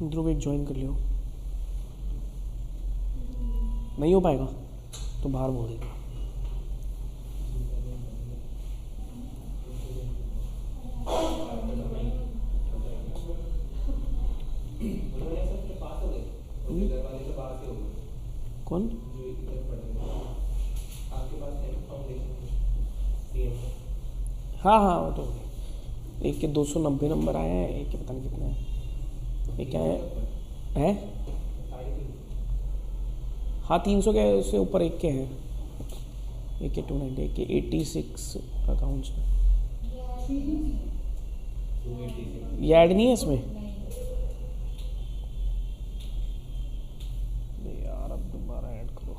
ध्रुव एक ज्वाइन कर लियो, नहीं हो पाएगा तो बाहर बोल देगा। कौन? हाँ हाँ वो तो एक के 290 नंबर आए हैं, एक के पता नहीं कितना है, एक क्या है? हाँ 300 के से ऊपर एक के हैं, एक के 290, एक के 86 अकाउंट्स में। ये ऐड नहीं है इसमें यार, अब दोबारा ऐड करो।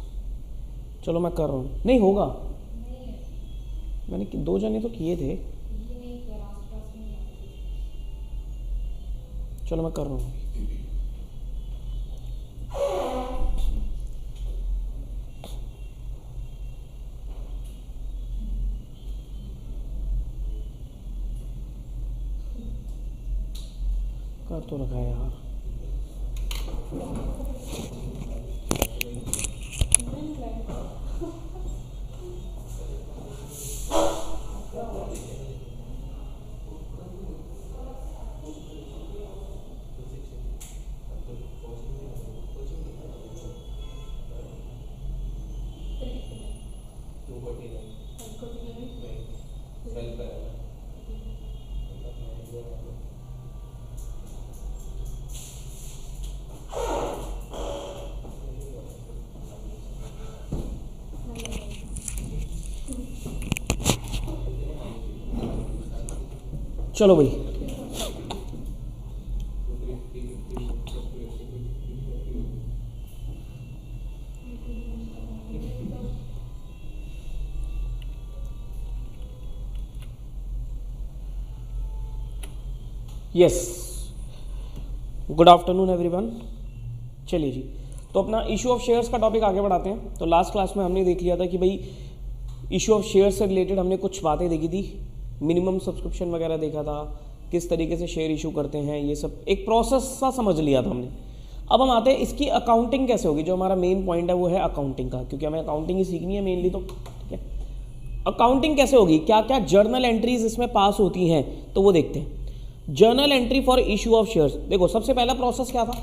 चलो मैं कर रहा हूँ, नहीं होगा, मैंने 2 जने तो किए थे। चलो मैं कर रहा हूँ। कर तो रखा है यार। चलो भाई, यस, गुड आफ्टरनून एवरीवन। चलिए जी, तो अपना इशू ऑफ शेयर्स का टॉपिक आगे बढ़ाते हैं। तो लास्ट क्लास में हमने देख लिया था कि भाई इशू ऑफ शेयर्स से रिलेटेड हमने कुछ बातें देखी थी, मिनिमम सब्सक्रिप्शन वगैरह देखा था, किस तरीके से शेयर इशू करते हैं, ये सब एक प्रोसेस सा समझ लिया था हमने। अब हम आते हैं इसकी अकाउंटिंग कैसे होगी। जो हमारा मेन पॉइंट है वो है अकाउंटिंग का, क्योंकि हमें अकाउंटिंग ही सीखनी है मेनली। तो ठीक है, अकाउंटिंग कैसे होगी, क्या क्या जर्नल एंट्रीज इसमें पास होती हैं, तो वो देखते हैं। Journal entry for issue of shares. देखो सबसे पहला प्रोसेस क्या था,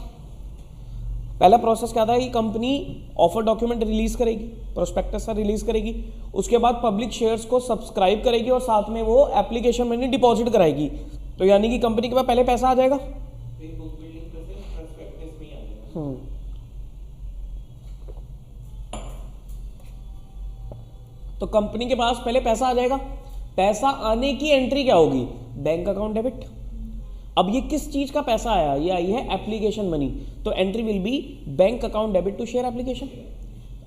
पहला प्रोसेस क्या था कि कंपनी ऑफर डॉक्यूमेंट रिलीज करेगी, प्रोस्पेक्टस रिलीज करेगी, उसके बाद पब्लिक शेयर्स को सब्सक्राइब करेगी और साथ में वो एप्लीकेशन मनी डिपॉजिट कराएगी। तो यानी कि कंपनी के पास पहले पैसा आ जाएगा, तो कंपनी के पास पहले पैसा आ जाएगा। पैसा आने की एंट्री क्या होगी, बैंक अकाउंट डेबिट। अब ये किस चीज का पैसा आया, ये आई है एप्लीकेशन मनी, तो entry will be bank account debit to share application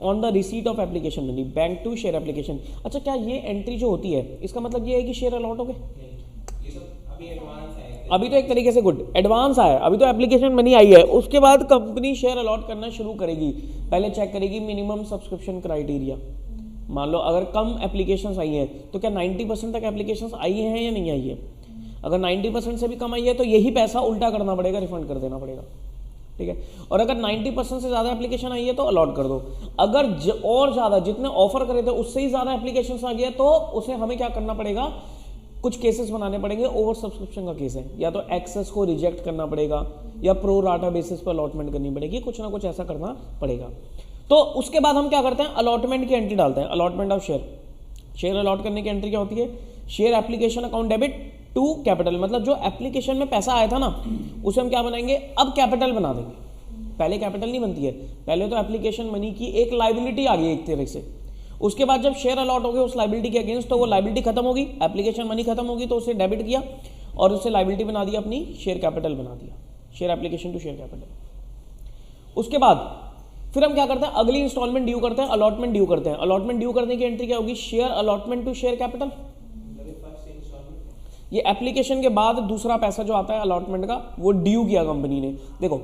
on the receipt of application money, bank to share application. अच्छा, क्या ये एंट्री जो होती है इसका मतलब ये है कि शेयर अलॉट हो गए? अभी तो एक तरीके से गुड एडवांस आया, अभी तो एप्लीकेशन मनी आई है, उसके बाद कंपनी शेयर अलॉट करना शुरू करेगी। पहले चेक करेगी मिनिमम सब्सक्रिप्शन क्राइटेरिया। मान लो अगर कम एप्लीकेशंस आई हैं तो क्या 90% तक एप्लीकेशंस आई हैं या नहीं आई है। अगर 90% से भी कम आई है तो यही पैसा उल्टा करना पड़ेगा, रिफंड कर देना पड़ेगा, ठीक है। और अगर 90% से ज़्यादा एप्लीकेशन आई है तो अलॉट कर दो। अगर और ज़्यादा जितने ऑफर करे थे उससे ही ज़्यादा एप्लीकेशन आ गया तो उसे हमें क्या करना पड़ेगा, कुछ केसेस बनाने पड़ेंगे। ओवर सब्सक्रिप्शन का केस है, या तो एक्सेस को रिजेक्ट करना पड़ेगा या प्रो राटा बेसिस पर अलॉटमेंट करनी पड़ेगी, कुछ ना कुछ ऐसा करना पड़ेगा। तो उसके बाद हम क्या करते हैं, अलॉटमेंट की एंट्री डालते हैं, allotment of share. Share allot करने की एंट्री क्या होती है, share application account debit to capital, मतलब जो एप्लीकेशन में पैसा आया था ना उसे हम क्या बनाएंगे, अब कैपिटल बना देंगे। पहले कैपिटल नहीं बनती है, पहले तो एप्लीकेशन मनी की एक लाइबिलिटी आ गई एक तरह से। उसके बाद जब शेयर अलॉट हो गए उस लाइबिलिटी के अगेंस्ट, तो वो लाइबिलिटी खत्म होगी, एप्लीकेशन मनी खत्म होगी, तो उसे डेबिट किया और उसे लाइबिलिटी बना दिया, अपनी शेयर कैपिटल बना दिया, share application to share capital. उसके बाद फिर हम क्या करते हैं, अगली इंस्टॉलमेंट ड्यू करते हैं, अलॉटमेंट ड्यू करते हैं। अलॉटमेंट ड्यू करने की एंट्री क्या होगी, share allotment to share capital. ये एप्लीकेशन के बाद दूसरा पैसा जो आता है अलॉटमेंट का वो ड्यू किया कंपनी ने। देखो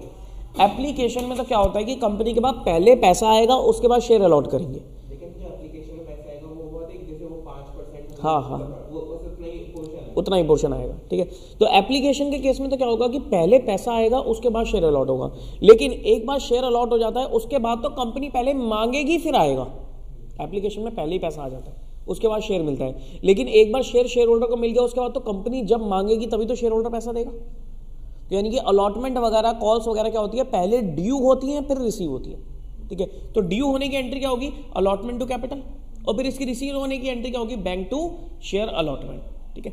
एप्लीकेशन में तो क्या होता है कि कंपनी के पास पहले पैसा आएगा उसके बाद शेयर अलॉट करेंगे। लेकिन जो एप्लीकेशन में पैसा आएगा वो बहुत है, जैसे वो 5% हाँ हाँ वो बस उतना ही पोर्शन उतना ही पोर्शन आएगा, ठीक है। तो एप्लीकेशन के केस में तो क्या होगा कि पहले पैसा आएगा, उसके बाद शेयर अलॉट होगा। लेकिन एक बार शेयर अलॉट हो जाता है उसके बाद तो कंपनी पहले मांगेगी फिर आएगा। एप्लीकेशन में पहले ही पैसा आ जाता है, उसके बाद शेयर मिलता है। लेकिन एक बार शेयर होल्डर को मिल गया उसके बाद तो कंपनी जब मांगेगी तभी तो शेयर होल्डर पैसा देगा। तो यानी कि अलॉटमेंट वगैरह कॉल्स वगैरह क्या होती है, पहले ड्यू होती है फिर रिसीव होती है, ठीक है। तो ड्यू होने की एंट्री क्या होगी, अलॉटमेंट टू कैपिटल, और फिर इसकी रिसीव होने की एंट्री क्या होगी, बैंक टू शेयर अलॉटमेंट, ठीक है।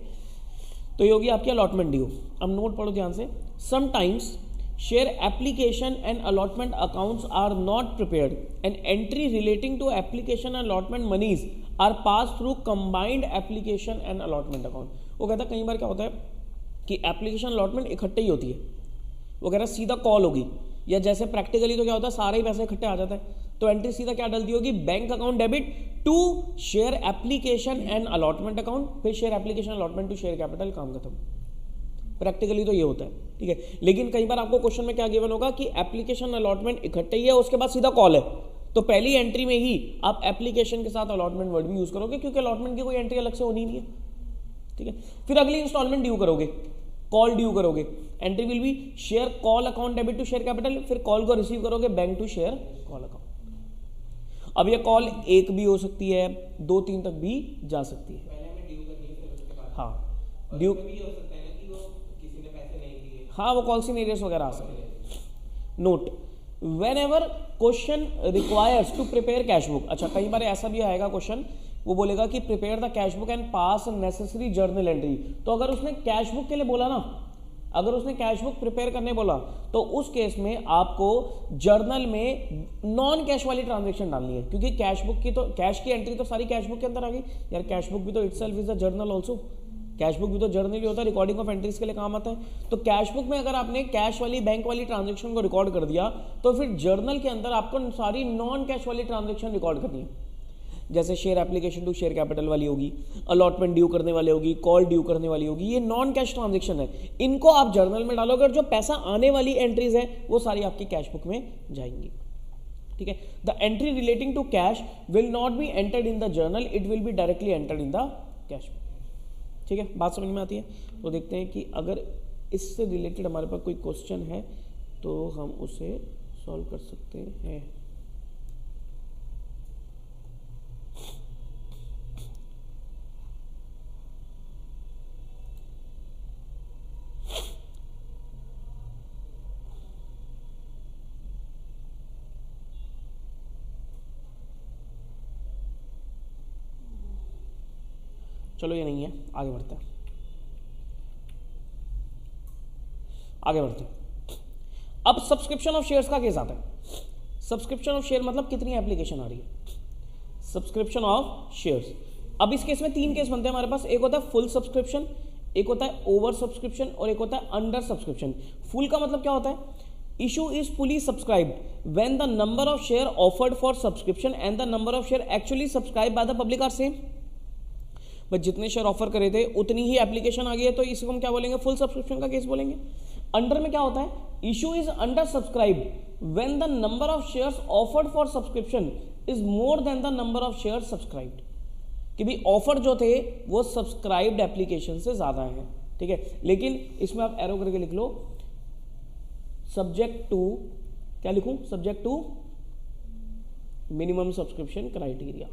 तो ये होगी आपकी अलॉटमेंट ड्यू। अब नोट पढ़ो ध्यान से, sometimes share application and allotment accounts are not prepared and entry relating to application and allotment moneys are pass through combined application and allotment account. वो कहता है कई बार क्या होता है कि एप्लीकेशन अलॉटमेंट इकट्ठे ही होती है, वो कह रहा है सीधा कॉल होगी, या जैसे प्रैक्टिकली तो क्या होता है सारे ही पैसे इकट्ठे आ जाता है, तो एंट्री सीधा क्या डलती होगी, bank account debit to share application and allotment account, फिर share application allotment to share capital, काम खत्म। प्रैक्टिकली तो ये होता है, ठीक है। लेकिन कई बार आपको क्वेश्चन में क्या गिवन होगा कि एप्लीकेशन अलॉटमेंट इकट्ठे ही है, उसके बाद सीधा कॉल है, तो पहली एंट्री में ही आप एप्लीकेशन के साथ अलॉटमेंट वर्ड भी यूज करोगे, क्योंकि अलॉटमेंट की कोई एंट्री अलग से होनी नहीं है, ठीक है। फिर अगली इंस्टॉलमेंट ड्यू करोगे, कॉल ड्यू करोगे, entry will be share call account debit to share capital, फिर कॉल को रिसीव करोगे bank to share call account. अब ये कॉल एक भी हो सकती है, 2-3 तक भी जा सकती है। हाँ ड्यू, हाँ वो कॉल सीनेरियस वगैरह आ सकते हैं। Note, whenever question requires to prepare cash book, अच्छा कई बार ऐसा भी आएगा क्वेश्चन, वो बोलेगा कि prepare the cash book and pass necessary journal entry. तो अगर उसने कैश बुक के लिए बोला ना, अगर उसने कैश बुक प्रिपेयर करने बोला तो उस केस में आपको जर्नल में नॉन कैश वाली ट्रांजैक्शन डालनी है, क्योंकि कैश बुक की तो कैश की एंट्री तो सारी कैश बुक के अंदर आ गई यार। कैश बुक भी तो itself is a journal also, cash book भी तो जर्नल ही होता है, रिकॉर्डिंग ऑफ एंट्रीज के लिए काम आता है। तो कैश बुक में अगर आपने कैश वाली बैंक वाली ट्रांजैक्शन को रिकॉर्ड कर दिया तो फिर जर्नल के अंदर आपको सारी नॉन कैश वाली ट्रांजैक्शन रिकॉर्ड करनी है, जैसे share application to share capital वाली होगी, अलॉटमेंट ड्यू करने वाली होगी, कॉल ड्यू करने वाली होगी, ये नॉन कैश ट्रांजैक्शन है, इनको आप जर्नल में डालोगे और जो पैसा आने वाली एंट्रीज है वो सारी आपकी कैश बुक में जाएंगी, ठीक है। The entry relating to cash will not be entered in the journal, it will be directly entered in the cash book, ठीक है। बात समझ में आती है? तो देखते हैं कि अगर इससे रिलेटेड हमारे पास कोई क्वेश्चन है तो हम उसे सॉल्व कर सकते हैं। चलो ये नहीं है, आगे बढ़ते हैं, आगे बढ़ते हैं। अब सब्सक्रिप्शन ऑफ शेयर्स का केस आता है। सब्सक्रिप्शन ऑफ शेयर मतलब कितनी एप्लीकेशन आ रही है, सब्सक्रिप्शन ऑफ शेयर्स। अब इस केस में 3 केस बनते हैं हमारे पास, एक होता है फुल सब्सक्रिप्शन, एक होता है ओवर सब्सक्रिप्शन और एक होता है अंडर सब्सक्रिप्शन। फुल का मतलब क्या होता है, issue is fully subscribed when the number of share offered for subscription and the number of share actually subscribe by the public are same. बस जितने शेयर ऑफर करे थे उतनी ही एप्लीकेशन आ गई है, तो इसको हम क्या बोलेंगे, फुल सब्सक्रिप्शन का केस बोलेंगे। अंडर में क्या होता है, issue is under subscribed when the number of shares offered for subscription is more than the number of shares subscribed, कि भाई ऑफर जो थे वो सब्सक्राइब्ड एप्लीकेशन से ज्यादा है, ठीक है। लेकिन इसमें आप एरो करके लिख लो, सब्जेक्ट टू, क्या लिखूं, subject to minimum subscription criteria.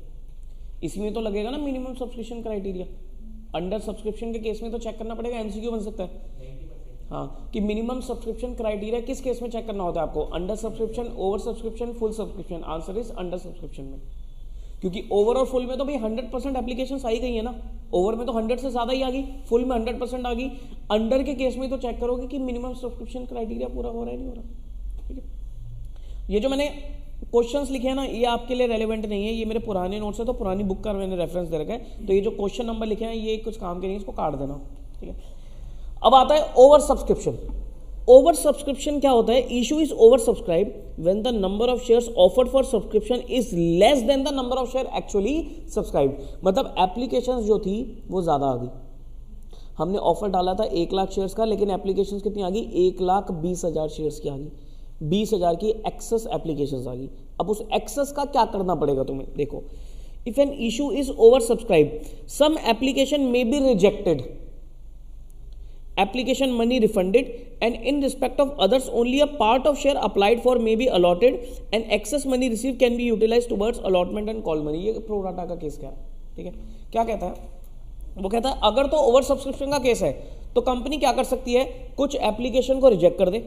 इसमें तो लगेगा ना minimum subscription criteria. Under subscription के केस में तो चेक करना पड़ेगा, एमसीक्यू बन सकता है, हाँ, कि मिनिमम सब्सक्रिप्शन क्राइटेरिया किस केस में चेक करना होता है आपको, under subscription, over subscription, full subscription. Answer is under subscription में, क्योंकि ओवर और फुल में तो भाई 100% एप्लीकेशन आ ही गई है ना, ओवर में तो 100 से ज्यादा ही आ गई, फुल में 100% आ गई। अंडर के केस में तो चेक करोगे कि मिनिमम सब्सक्रिप्शन क्राइटेरिया पूरा हो रहा है नहीं हो रहा, ठीक है। ये जो मैंने क्वेश्चंस लिखे हैं ना, ये आपके लिए रेलेवेंट नहीं है, ये मेरे पुराने नोट्स है, तो पुरानी बुक का मैंने रेफरेंस दे रखा है, तो ये जो क्वेश्चन नंबर लिखे हैं ये कुछ काम के नहीं, इसको काट देना, ठीक है। अब आता है ओवर सब्सक्रिप्शन। ओवर सब्सक्रिप्शन क्या होता है, issue is over subscribe when the number of shares offered for subscription is less than the number of share actually subscribe. मतलब एप्लीकेशंस जो थी वो ज्यादा आ गई, हमने ऑफर डाला था 1 लाख शेयर्स का, लेकिन एप्लीकेशंस कितनी आ गई, 1,20,000 शेयर्स की आ गई, 20,000 की एक्सेस एप्लीकेशंस आ गई। अब उस एक्सेस का क्या करना पड़ेगा तुम्हें, देखो, if an issue is over subscribe some application may be rejected, application money refunded, and in respect of others only a part of share applied for may be allotted and excess money received can be utilized towards allotment and call money. ये pro rata का case क्या है, ठीक है, क्या कहता है, वो कहता है अगर तो ओवर सब्सक्रिप्शन का केस है तो कंपनी क्या कर सकती है, कुछ एप्लीकेशन को रिजेक्ट कर दे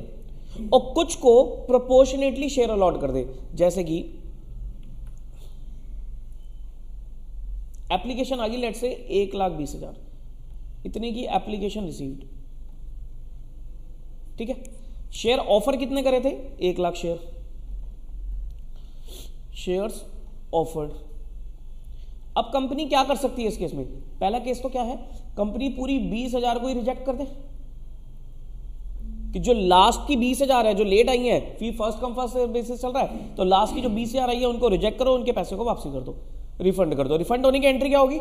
और कुछ को प्रोपोर्शनेटली शेयर अलॉट कर दे। जैसे कि एप्लीकेशन आ गई लेट से 1,20,000, इतनी की एप्लीकेशन रिसीव्ड, ठीक है, शेयर ऑफर कितने करे थे, 1,00,000 शेयर, शेयर्स ऑफर्ड। अब कंपनी क्या कर सकती है इस केस में, पहला केस तो क्या है, कंपनी पूरी 20,000 को ही रिजेक्ट कर दे कि जो लास्ट की 20,000 है जो लेट आई है, फी फर्स्ट कम फर्स्ट बेसिस चल रहा है, तो लास्ट की जो 20,000 आई है उनको रिजेक्ट करो, उनके पैसे को वापसी कर दो, रिफंड कर दो। रिफंड होने की एंट्री क्या होगी,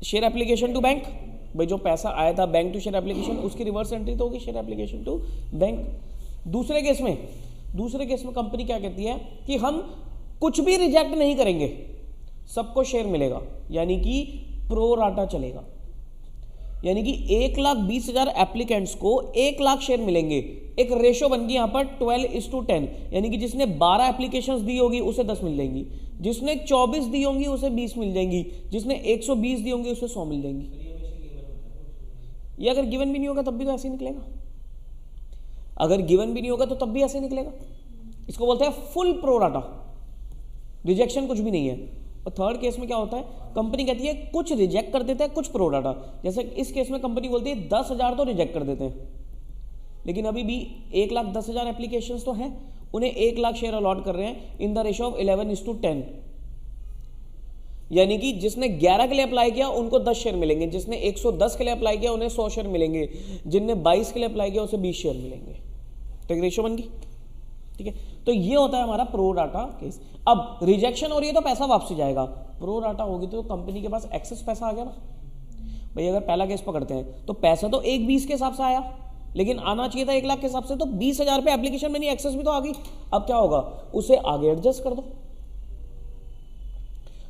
शेयर एप्लीकेशन टू बैंक, भाई जो पैसा आया था बैंक टू शेयर एप्लीकेशन, उसकी रिवर्स एंट्री तो होगी शेयर एप्लीकेशन टू बैंक। दूसरे केस में कंपनी क्या कहती है कि हम कुछ भी रिजेक्ट नहीं करेंगे, सबको शेयर मिलेगा, यानी कि प्रो राटा चलेगा, यानी कि 1,20,000 एप्लीकेंट्स को 1,00,000 शेयर मिलेंगे। एक रेशो बन गई यहां पर 12:10, यानी कि जिसने 12 एप्लीकेशंस दी होगी उसे 10 मिल जाएंगी, जिसने 24 दी होंगी उसे 20 मिल जाएंगी, जिसने 120 दी होंगी उसे 100 मिल जाएंगी। ये अगर गिवन भी नहीं होगा तब भी तो ऐसे ही निकलेगा, अगर गिवन भी नहीं होगा तो तब भी ऐसे ही निकलेगा। इसको बोलते हैं फुल प्रो राटा, रिजेक्शन कुछ भी नहीं है। और थर्ड केस में क्या होता है, कंपनी कहती है कुछ रिजेक्ट कर देते हैं, कुछ प्रो डाटा। जैसे इस केस में कंपनी बोलती है 10,000 तो रिजेक्ट कर देते हैं, लेकिन अभी भी 1,10,000 एप्लीकेशंस तो हैं, उन्हें 1,00,000 शेयर अलॉट कर रहे हैं इन द रेशो ऑफ 11:10, यानी कि जिसने 11 के लिए अप्लाई किया उनको 10 शेयर मिलेंगे, जिसने 110 के लिए अप्लाई किया उन्हें 100 शेयर मिलेंगे, जिनने 22 के लिए अप्लाई किया उसे 20 शेयर मिलेंगे। तो एक रेशो बन गई, ठीक है। तो ये होता है हमारा प्रो डाटा केस। अब रिजेक्शन हो रही है तो पैसा वापसी जाएगा, प्रो डाटा होगी तो कंपनी के पास एक्सेस पैसा आ गया ना भाई। अगर पहला केस पकड़ते हैं तो पैसा तो 1,20 के हिसाब से आया, लेकिन आना चाहिए था 1,00,000 के हिसाब से, तो 20,000 पे एप्लीकेशन में नहीं, एक्सेस भी तो आ गई। अब क्या होगा, उसे आगे एडजस्ट कर दो।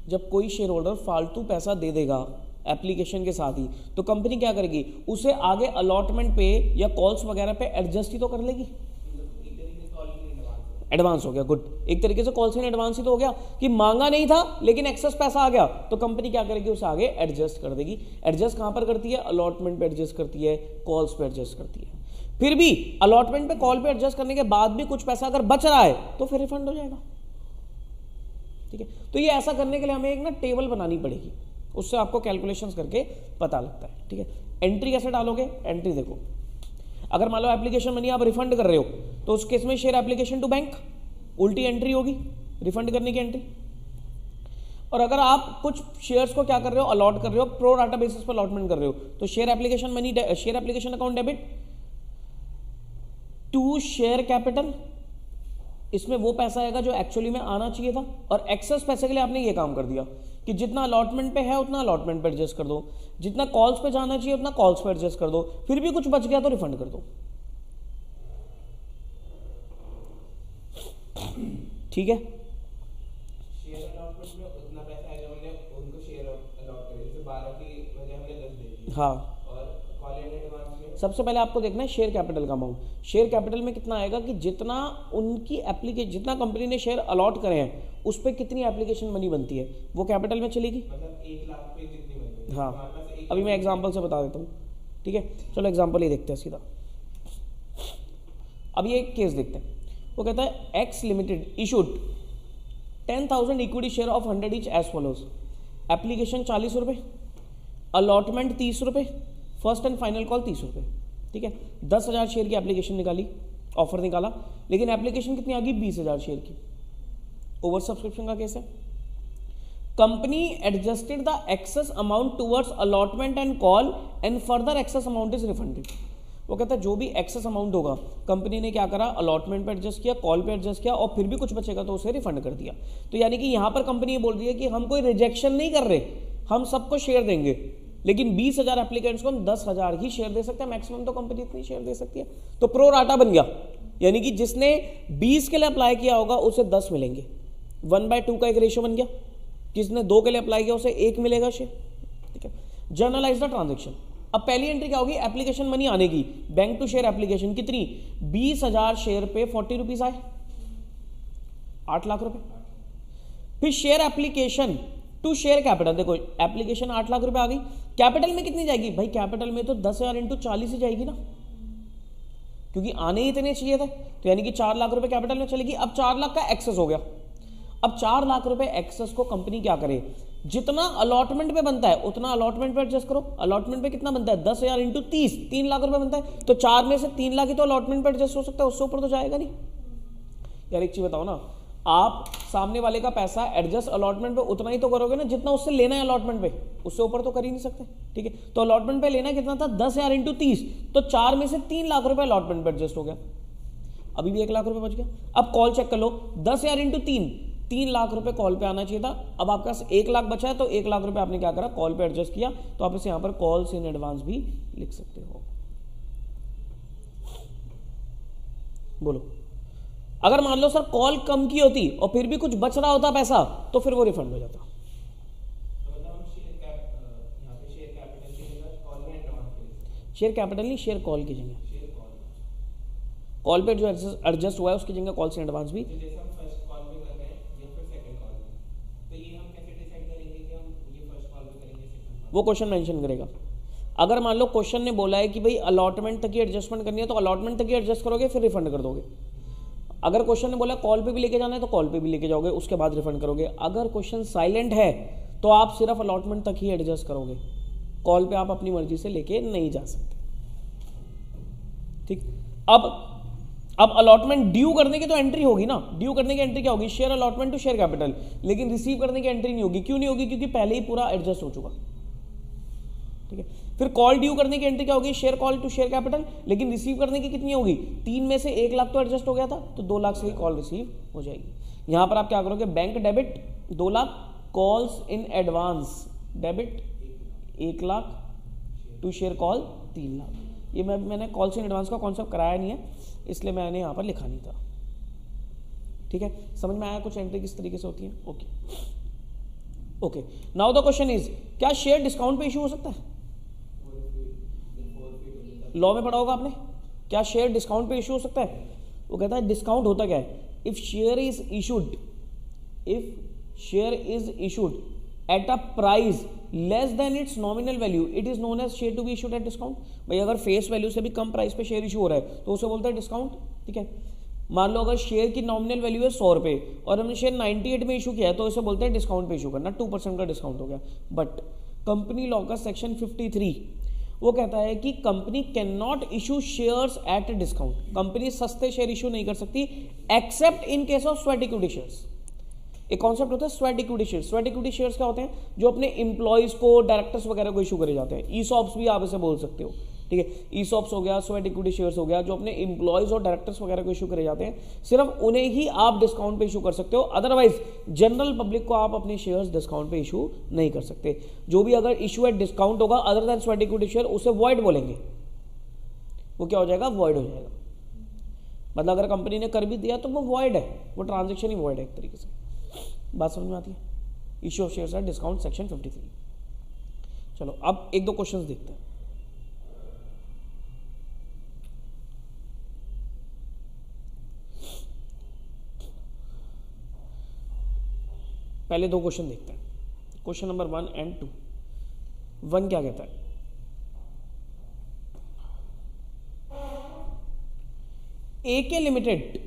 जब कोई शेयर होल्डर फालतू पैसा दे देगा एप्लीकेशन के साथ ही, तो कंपनी क्या करेगी, उसे आगे अलॉटमेंट पे या कॉल्स वगैरह पे एडजस्ट ही तो कर लेगी। एडवांस हो गया, गुड, एक तरीके से कॉल्स इन एडवांस ही तो हो गया कि मांगा नहीं था लेकिन एक्सेस पैसा आ गया, तो कंपनी क्या करेगी, उसे आगे एडजस्ट कर देगी। एडजस्ट कहां पर करती है, अलॉटमेंट पे एडजस्ट करती है, कॉल्स पे एडजस्ट करती है। फिर भी अलॉटमेंट पे कॉल पे एडजस्ट करने के बाद भी कुछ पैसा अगर बच रहा है तो फिर रिफंड हो जाएगा, ठीक है। तो ये ऐसा करने के लिए हमें एक ना टेबल बनानी पड़ेगी, उससे आपको कैलकुलेशंस करके पता लगता है, ठीक है। एंट्री कैसे डालोगे, एंट्री देखो, अगर मान लो एप्लीकेशन मनी आप रिफंड कर रहे हो तो उस केस में शेयर एप्लीकेशन टू बैंक उल्टी एंट्री होगी, रिफंड करने की एंट्री। और अगर आप कुछ शेयर्स को क्या कर रहे हो, अलॉट कर रहे हो, प्रो राटा बेसिस पर अलॉटमेंट कर रहे हो, तो share application money, share application account debit to share capital, इसमें वो पैसा आएगा जो एक्चुअली में आना चाहिए था, और एक्सेस पैसे के लिए आपने ये काम कर दिया कि जितना अलॉटमेंट पे है उतना अलॉटमेंट पे एडजस्ट कर दो, जितना कॉल्स पे जाना चाहिए उतना कॉल्स पे एडजस्ट कर दो, फिर भी कुछ बच गया तो रिफंड कर दो, ठीक है। शेयर अलॉटमेंट में उतना पैसा आएगा, हमने उनको शेयर अलॉट करे, जैसे 12 की वजह हमने 10 दे दी, हाँ। और कॉल एंड एडवांस में सबसे पहले आपको देखना है शेयर कैपिटल का अमाउंट। शेयर कैपिटल में कितना आएगा कि जितना उनकी एप्लीकेशन, जितना कंपनी ने शेयर अलॉट करे हैं उस पर कितनी एप्लीकेशन मनी बनती है, वो कैपिटल में चलेगी, मतलब 1,00,000 पे जितनी बनती है। हाँ। अभी मैं एग्जांपल से बता देता हूँ, ठीक है। चलो एग्जांपल ही देखते हैं सीधा। अब ये एक केस देखते हैं, वो कहता है X limited issued 10,000 equity share of 100 each as follows. Application 40 रुपये, अलॉटमेंट 30 रुपये, फर्स्ट एंड फाइनल कॉल 30 रुपये, ठीक है। 10,000 शेयर की एप्लीकेशन निकाली, ऑफर निकाला, लेकिन एप्लीकेशन कितनी आ गई, 20,000 शेयर की। ओवर सब्सक्रिप्शन का केस है। Company adjusted the excess amount towards allotment and call and further excess amount is refunded. वो कहता है जो भी एक्सेस अमाउंट होगा कंपनी ने क्या करा, अलॉटमेंट पे एडजस्ट किया, कॉल पे एडजस्ट किया, और फिर भी कुछ बचेगा तो उसे रिफंड कर दिया। तो यानी कि यहां पर कंपनी ये बोल रही है कि हम कोई रिजेक्शन नहीं कर रहे, हम सबको शेयर देंगे, लेकिन 20,000 एप्लीकेंट्स को हम 10,000 ही शेयर दे सकते हैं, मैक्सिमम तो कंपनी इतनी शेयर दे सकती है। तो प्रो राटा बन गया, यानी कि जिसने 20 के लिए अप्लाई किया होगा उसे 10 मिलेंगे, 1/2 का एक रेशियो बन गया। जिसने 2 के लिए अप्लाई किया उसे 1 मिलेगा शेयर, ठीक है। जर्नलाइज द ट्रांजेक्शन, अब पहली एंट्री क्या होगी, एप्लीकेशन मनी आने की, बैंक टू शेयर एप्लीकेशन कितनी, 20,000 शेयर पे 40 रुपीज आए, 8 लाख रुपए। फिर share application to share capital, देखो एप्लीकेशन 8 लाख रुपए आ गई, कैपिटल में कितनी जाएगी भाई, कैपिटल में तो 10,000 इंटू 40 ही जाएगी ना, क्योंकि आने ही इतने चाहिए थे, तो यानी कि 4 लाख रुपए कैपिटल में चलेगी। अब 4 लाख का एक्सेस हो गया, अब 4 लाख रुपए एक्सेस को कंपनी क्या करे, जितना अलॉटमेंट पे बनता है उतना अलॉटमेंट पे एडजस्ट करो। अलॉटमेंट पे कितना बनता है, 10,000 इंटू 30, 3 लाख रुपए बनता है, तो 4 में से 3 लाख ही तो अलॉटमेंट पे एडजस्ट हो सकता है, उससे ऊपर तो जाएगा नहीं। यार एक चीज बताओ ना, आप सामने वाले का पैसा एडजस्ट अलॉटमेंट पे उतना ही तो करोगे ना जितना उससे लेना है अलॉटमेंट पे, उससे ऊपर तो कर ही नहीं सकते, ठीक है। तो अलॉटमेंट पे लेना कितना था, 10,000 इंटू 30, तो 4 में से 3 लाख रुपए अलॉटमेंट पे एडजस्ट हो गया, अभी भी 1 लाख रुपए बच गया। अब कॉल चेक कर लो, 10,000 इंटू 3 लाख रुपए कॉल पे आना चाहिए था, अब आपके पास 1 लाख बचा है, तो 1 लाख रुपए आपने क्या करा, कॉल पे एडजस्ट किया, तो आप इसे यहां पर कॉल्स इन एडवांस भी लिख सकते हो। बोलो, अगर मान लो सर कॉल कम की होती और फिर भी कुछ बच रहा होता पैसा, तो फिर वो रिफंड हो जाता। शेयर कैपिटल नहीं, शेयर कॉल की जगह, कॉल पे जो एडजस्ट हुआ है उसकी जगह कॉल से एडवांस भी। वो क्वेश्चन मेंशन करेगा। अगर मान लो क्वेश्चन ने बोला है कि भाई अलॉटमेंट तक की एडजस्टमेंट करनी है, तो अलॉटमेंट तक की एडजस्ट करोगे फिर रिफंड कर दोगे। अगर क्वेश्चन ने बोला कॉल पे भी लेके जाना है, तो कॉल पे भी लेके जाओगे, उसके बाद रिफंड करोगे। अगर क्वेश्चन साइलेंट है तो आप सिर्फ अलॉटमेंट तक ही एडजस्ट करोगे, कॉल पे आप अपनी मर्जी से लेके नहीं जा सकते, ठीक। अब अलॉटमेंट ड्यू करने की तो एंट्री होगी ना, ड्यू करने की एंट्री क्या होगी, share allotment to share capital, लेकिन रिसीव करने की एंट्री नहीं होगी। क्यों नहीं होगी, क्योंकि पहले ही पूरा एडजस्ट हो चुका, ठीक है। फिर कॉल ड्यू करने की एंट्री क्या होगी, share call to share capital, लेकिन रिसीव करने की कितनी होगी, 3 में से 1 लाख तो एडजस्ट हो गया था, तो 2 लाख से ही कॉल रिसीव हो जाएगी। यहां पर आप क्या करोगे, bank debit 2 lakh, calls in advance debit 1 lakh, to share call 3 lakh. ये मैंने कॉल्स इन एडवांस का कॉन्सेप्ट कराया नहीं है, इसलिए मैंने यहां पर लिखा नहीं था, ठीक है। समझ में आया कुछ एंट्री किस तरीके से होती है, okay. Now the question is, क्या शेयर डिस्काउंट पे इशू हो सकता है, लॉ में पढ़ा होगा आपने, क्या शेयर डिस्काउंट पे इशू हो सकता है। वो कहता है डिस्काउंट होता क्या है, if share is issued at a price less than its nominal value, it is known as share to be issued at discount. भाई अगर फेस वैल्यू से भी कम प्राइस पे शेयर इशू हो रहा है तो उसे बोलते हैं डिस्काउंट, ठीक है। मान लो अगर शेयर की नॉमिनल वैल्यू है 100 रुपए और हमने शेयर 98 में इशू किया है, तो इसे बोलते हैं डिस्काउंट पे इशू करना, 2% का डिस्काउंट हो गया। बट कंपनी लॉ का सेक्शन 53 वो कहता है कि company can not issue shares at discount, company सस्ते शेयर इशू नहीं कर सकती accept in case of sweat equity shares. एक कॉन्सेप्ट होता है sweat equity shares. Sweat equity shares क्या होते हैं, जो अपने इंप्लॉइज को, डायरेक्टर्स वगैरह को इशू करे जाते हैं। ईसॉप्स भी आप इसे बोल सकते हो, ठीक है। ईसॉप्स हो गया, स्वेट इक्विटी शेयर्स हो गया, जो अपने इंप्लॉइज और डायरेक्टर्स वगैरह को इशू करे जाते हैं, सिर्फ उन्हें ही आप डिस्काउंट पे इशू कर सकते हो, अदरवाइज जनरल पब्लिक को आप अपने शेयर्स डिस्काउंट पे इशू नहीं कर सकते। जो भी अगर इशू एट डिस्काउंट होगा other than sweat equity share, उसे वॉइड बोलेंगे, वो क्या हो जाएगा, वॉइड हो जाएगा। मतलब अगर कंपनी ने कर भी दिया तो वो वॉइड है, वो ट्रांजेक्शन ही वॉइड है एक तरीके से। बात समझ में आती है, issue of shares at discount section 53। चलो अब एक दो क्वेश्चंस देखते हैं। पहले 2 क्वेश्चन देखते हैं, क्वेश्चन नंबर 1 एंड 2। 1 क्या कहता है, AK limited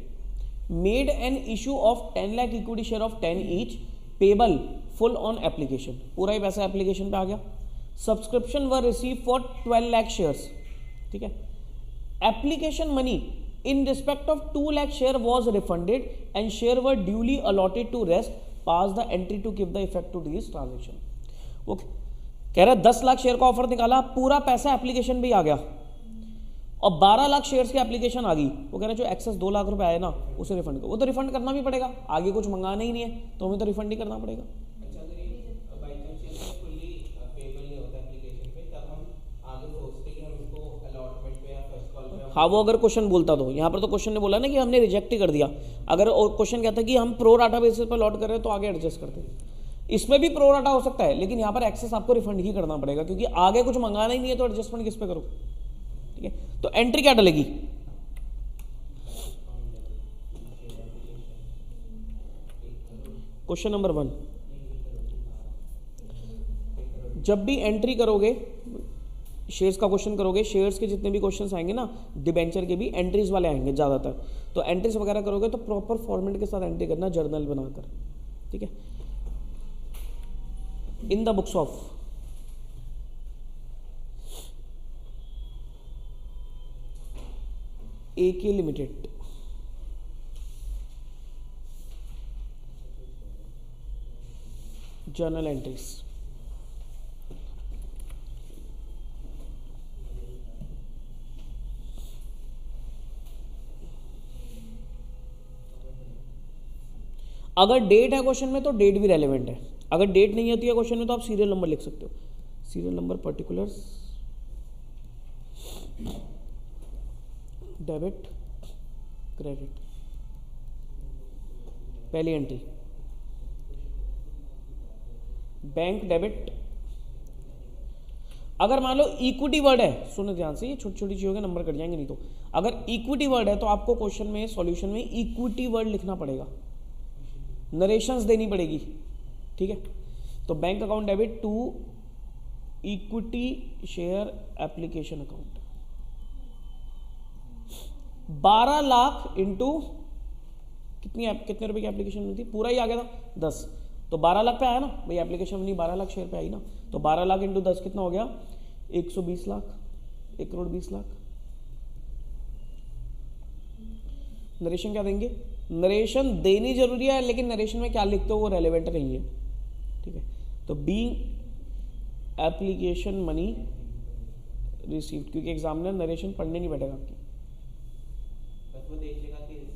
made an issue of 10 lakh equity share of 10 each payable full on application, पूरा ही पैसा एप्लीकेशन पे आ गया। Subscription were received for 12 lakh shares, ठीक है। Application money in respect of 2 lakh share was refunded and share were duly allotted to rest, pass the entry to give the effect to this transaction. वो कह रहा है 10 lakh share का offer निकाला, पूरा पैसा एप्लीकेशन पे आ गया और 12 लाख शेयर्स की एप्लीकेशन आ गई। वो कह रहा है जो एक्सेस 2 लाख रुपए आए ना उसे रिफंड करो। वो तो रिफंड करना भी पड़ेगा, आगे कुछ मंगाना ही नहीं है तो हमें तो रिफंड ही करना पड़ेगा। हाँ वो अगर क्वेश्चन बोलता तो, यहाँ पर तो क्वेश्चन ने बोला ना कि हमने रिजेक्ट ही कर दिया। अगर क्वेश्चन कहता है कि हम प्रो राटा बेसिस पर लॉट कर रहे हैं तो आगे एडजस्ट करते हैं, इसमें भी प्रोराटा हो सकता है, लेकिन यहां पर एक्सेस आपको रिफंड ही करना पड़ेगा, क्योंकि आगे कुछ मंगाना ही नहीं है, तो एडजस्टमेंट किस पे करो। ठीक है, तो एंट्री क्या डलेगी? क्वेश्चन नंबर 1, जब भी एंट्री करोगे, शेयर्स का क्वेश्चन करोगे, शेयर्स के जितने भी क्वेश्चंस आएंगे ना, डिबेंचर के भी एंट्रीज वाले आएंगे ज़्यादातर, तो एंट्रीज वगैरह करोगे तो प्रॉपर फॉर्मेट के साथ एंट्री करना, जर्नल बनाकर। ठीक है, इन the books of AK limited, journal entries, अगर डेट है क्वेश्चन में तो डेट भी रेलेवेंट है, अगर डेट नहीं होती है क्वेश्चन में तो आप सीरियल नंबर लिख सकते हो, serial number, particulars, debit, credit, पहली एंट्री बैंक डेबिट। अगर मान लो इक्विटी वर्ड है, सुनो ध्यान से, ये छोटी छोटी चीजों के नंबर कट जाएंगे नहीं तो, अगर इक्विटी वर्ड है तो आपको क्वेश्चन में, सॉल्यूशन में इक्विटी वर्ड लिखना पड़ेगा, नरेशंस देनी पड़ेगी। ठीक है, तो bank account debit to equity share application account, 12 lakh into कितने रुपए की एप्लीकेशन में थी, पूरा ही आ गया था 10, तो 12 लाख पे आया ना भाई, एप्लीकेशन नहीं 12 लाख शेयर पे आई ना, तो 12 लाख इंटू 10 कितना हो गया, 120 लाख, 1,20,00,000। नरेशन क्या देंगे, नरेशन देनी जरूरी है, लेकिन नरेशन में क्या लिखते हो वो रेलेवेंट नहीं है। ठीक है, तो बीइंग एप्लीकेशन मनी रिसीव्ड, क्योंकि एग्जामिनर नरेशन पढ़ने नहीं बैठेगा आपकी,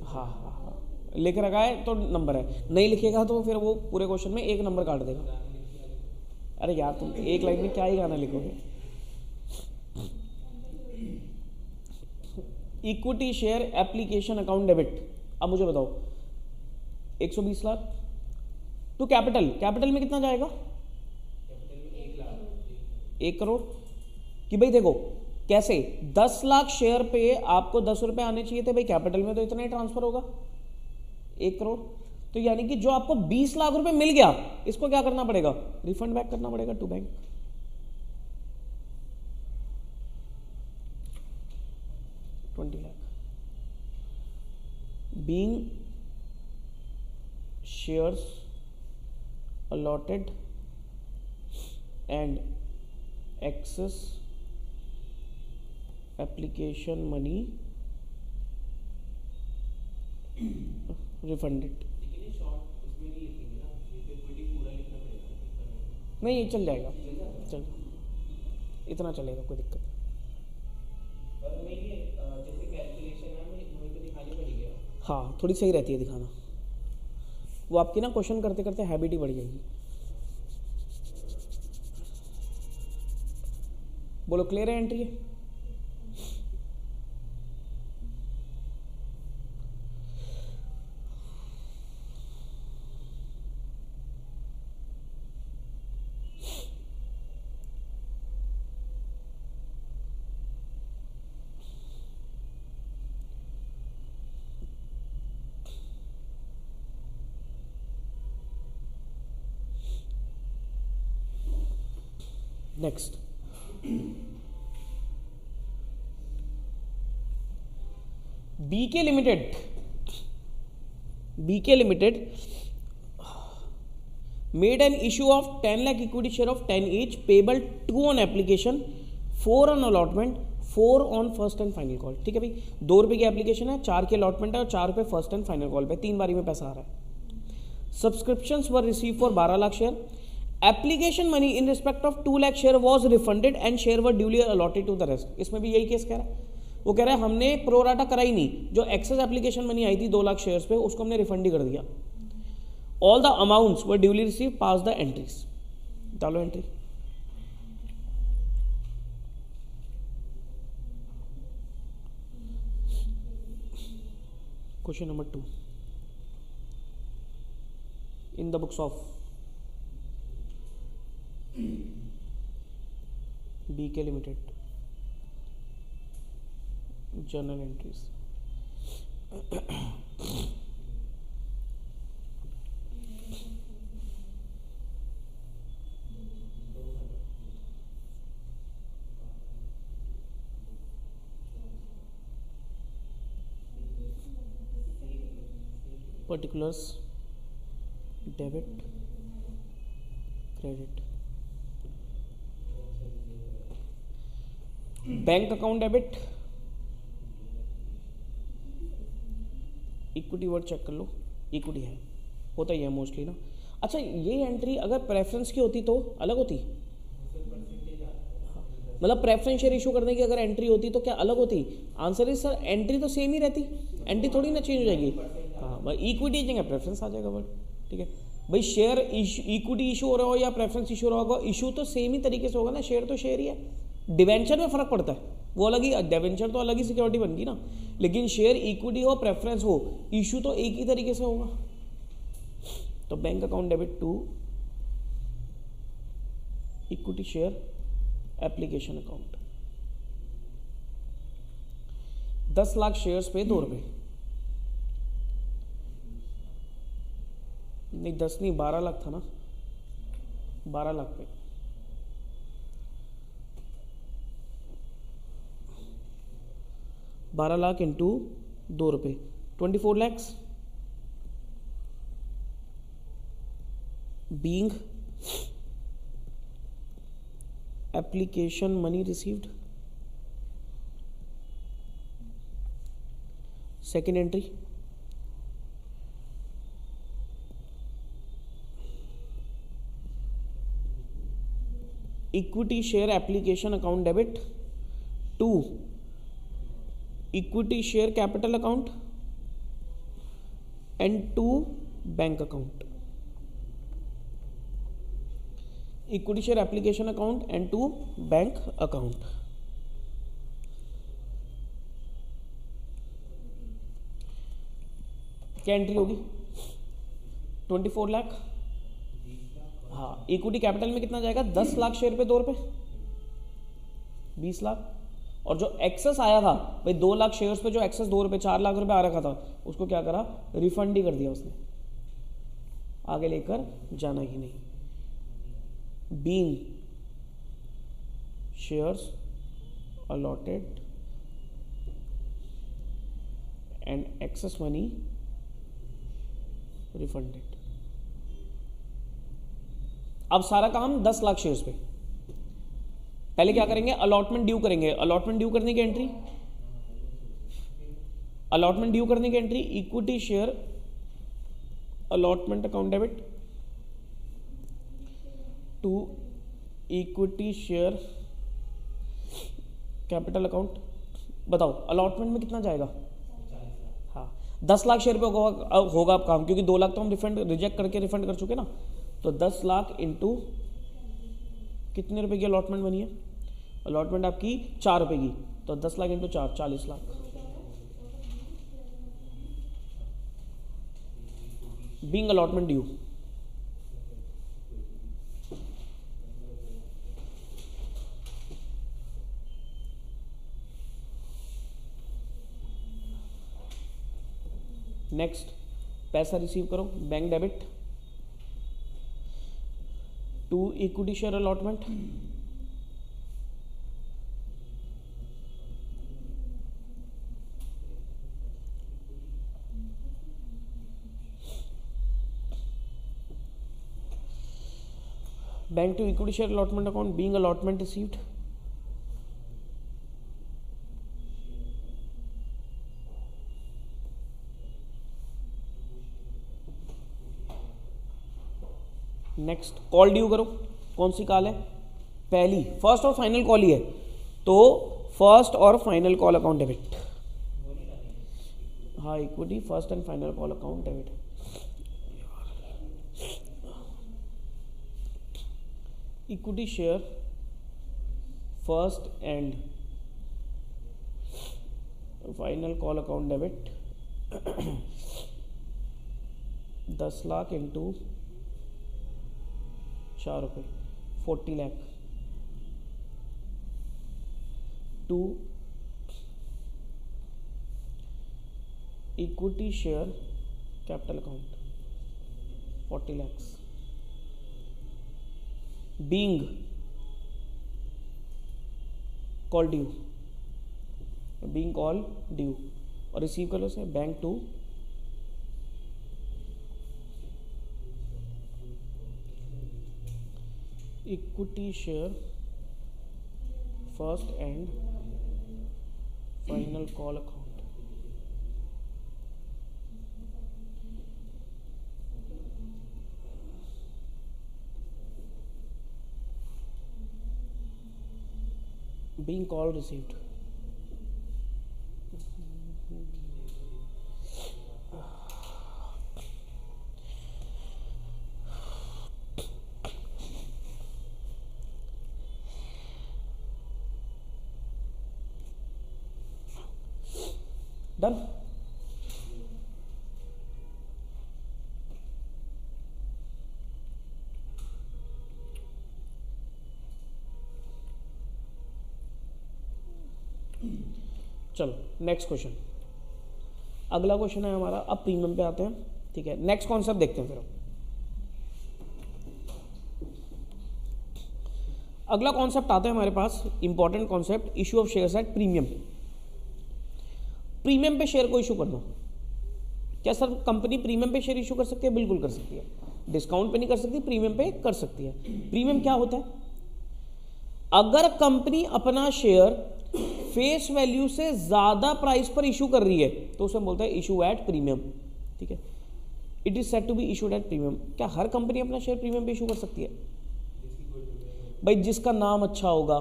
हाँ हाँ हाँ, लिख रखा है तो नंबर है, नहीं लिखेगा तो फिर वो पूरे क्वेश्चन में 1 नंबर काट देगा। अरे यार तुम एक लाइन में क्या ही गाना लिखोगे। Equity share application account debit, अब मुझे बताओ 120 लाख टू कैपिटल, कैपिटल में कितना जाएगा, 1 करोड़। कि भाई देखो कैसे, 10 लाख शेयर पे आपको 10 रुपए आने चाहिए थे भाई, कैपिटल में तो इतना ही ट्रांसफर होगा, 1 करोड़। तो यानी कि जो आपको 20 लाख रुपए मिल गया, इसको क्या करना पड़ेगा, रिफंड बैक करना पड़ेगा to bank. $20 lakh being shares allotted and excess application money refunded। नहीं ये चल जाएगा, चल इतना चलेगा, कोई दिक्कत नहीं। हाँ थोड़ी सही रहती है दिखाना, वो आपकी ना क्वेश्चन करते करते हैबिट ही बढ़ जाएगी। बोलो क्लियर है एंट्री है? Next BK limited, BK limited made an issue of 10 lakh equity share of 10 each payable 2 on application, 4 on allotment, 4 on first and final call। ठीक है भाई, 2 रुपए की एप्लीकेशन है, 4 की अलॉटमेंट है और 4 रुपए फर्स्ट एंड फाइनल कॉल पे, 3 बारी में पैसा आ रहा है। Subscriptions were received for 12 lakh share, application money in respect of 2 lakh share was refunded and share were duly allotted to the rest. इसमें भी यही केस कह रहा है, वो कह रहा है हमने प्रो राटा करा ही नहीं, जो एक्सेस एप्लीकेशन मनी आई थी 2 लाख शेयर्स पे उसको हमने रिफंड ही कर दिया। All the amounts were duly receive, pass the entries. डालो entry. Question number 2 in the books of BK limited, journal entries. Particulars, debit, credit, bank account debit, equity word check कर लो, equity है, होता ही है mostly ना। अच्छा, ये entry अगर प्रेफरेंस की होती तो अलग होती, मतलब प्रेफरेंस शेयर इशू करने की अगर एंट्री होती तो क्या अलग होती? आंसर इज सर एंट्री तो सेम ही रहती, एंट्री थोड़ी ना चेंज हो जाएगी। हाँ भाई, इक्विटी जगह प्रेफरेंस आ जाएगा वर्ड, ठीक है भाई। शेयर इक्विटी इशू हो रहा हो या प्रेफरेंस इशू हो रहा होगा, इशू तो सेम ही तरीके से होगा ना, शेयर तो शेयर ही है। डिवेंचर में फर्क पड़ता है, वो अलग ही, डिवेंचर तो अलग ही सिक्योरिटी बन गई ना, लेकिन शेयर इक्विटी हो प्रेफरेंस हो, इशू तो एक ही तरीके से होगा। तो bank account debit to equity share application account. 10 lakh shares पे 2 रुपए, नहीं 10 नहीं 12 लाख था ना, 12 लाख पे 12 लाख इंटू 2 रुपए 24 lakhs. Being application money received. Second entry, equity share application account debit to equity share capital account and to bank account. Equity share application account and to bank account. क्या entry होगी? 24 लाख। हाँ, इक्विटी कैपिटल में कितना जाएगा? 10 lakh share पे 2 रुपए, 20 लाख। और जो एक्सेस आया था भाई 2 लाख शेयर्स पे, जो एक्सेस 2 रुपए 4 लाख रुपए आ रखा था, उसको क्या करा? रिफंड ही कर दिया उसने, आगे लेकर जाना ही नहीं। Being shares allotted and excess money refunded. अब सारा काम 10 लाख शेयर्स पे। पहले क्या करेंगे? अलॉटमेंट ड्यू करेंगे। अलॉटमेंट ड्यू करने की एंट्री, अलॉटमेंट ड्यू करने की entry equity share allotment account debit to equity share capital account. बताओ अलॉटमेंट में कितना जाएगा? हाँ, 10 लाख शेयर पे होगा अब काम, क्योंकि 2 लाख तो हम रिफंड रिजेक्ट करके रिफंड कर चुके ना। तो 10 लाख इंटू कितने रुपए की अलॉटमेंट बनी है? अलॉटमेंट आपकी 4 रुपए की, तो 10 lakh into 4, 40 lakh. Being allotment due. Next, पैसा रिसीव करो, bank debit to equity share allotment bank to equity share allotment account being allotment received. Next, call due करो। कौन सी कॉल है? पहली, फर्स्ट और फाइनल कॉल ही है, तो फर्स्ट और फाइनल कॉल अकाउंट डेबिट। हाँ, equity first and final call account debit. Equity share first and final call account debit 10 lakh into 4 रुपए 40 lakh. To equity share capital account 40 lakhs being called due और receive कर लो से bank to equity share first and final call account being call received. Done. चलो next question, अगला question है हमारा, अब प्रीमियम पे आते हैं, ठीक है। नेक्स्ट कॉन्सेप्ट देखते हैं फिर। अगला कॉन्सेप्ट आता है हमारे पास, important concept, issue of shares at premium. Premium पे शेयर को इशू करना, क्या सर कंपनी प्रीमियम पे शेयर इशू कर सकती है? बिल्कुल कर सकती है। डिस्काउंट पे नहीं कर सकती, प्रीमियम पे कर सकती है। प्रीमियम क्या होता है? अगर कंपनी अपना शेयर फेस वैल्यू से ज्यादा प्राइस पर इशू कर रही है तो उसे बोलता है इशू एट प्रीमियम, ठीक है। It is said to be issued at premium. क्या हर कंपनी अपना शेयर प्रीमियम पे इशू कर सकती है? भाई जिसका नाम अच्छा होगा,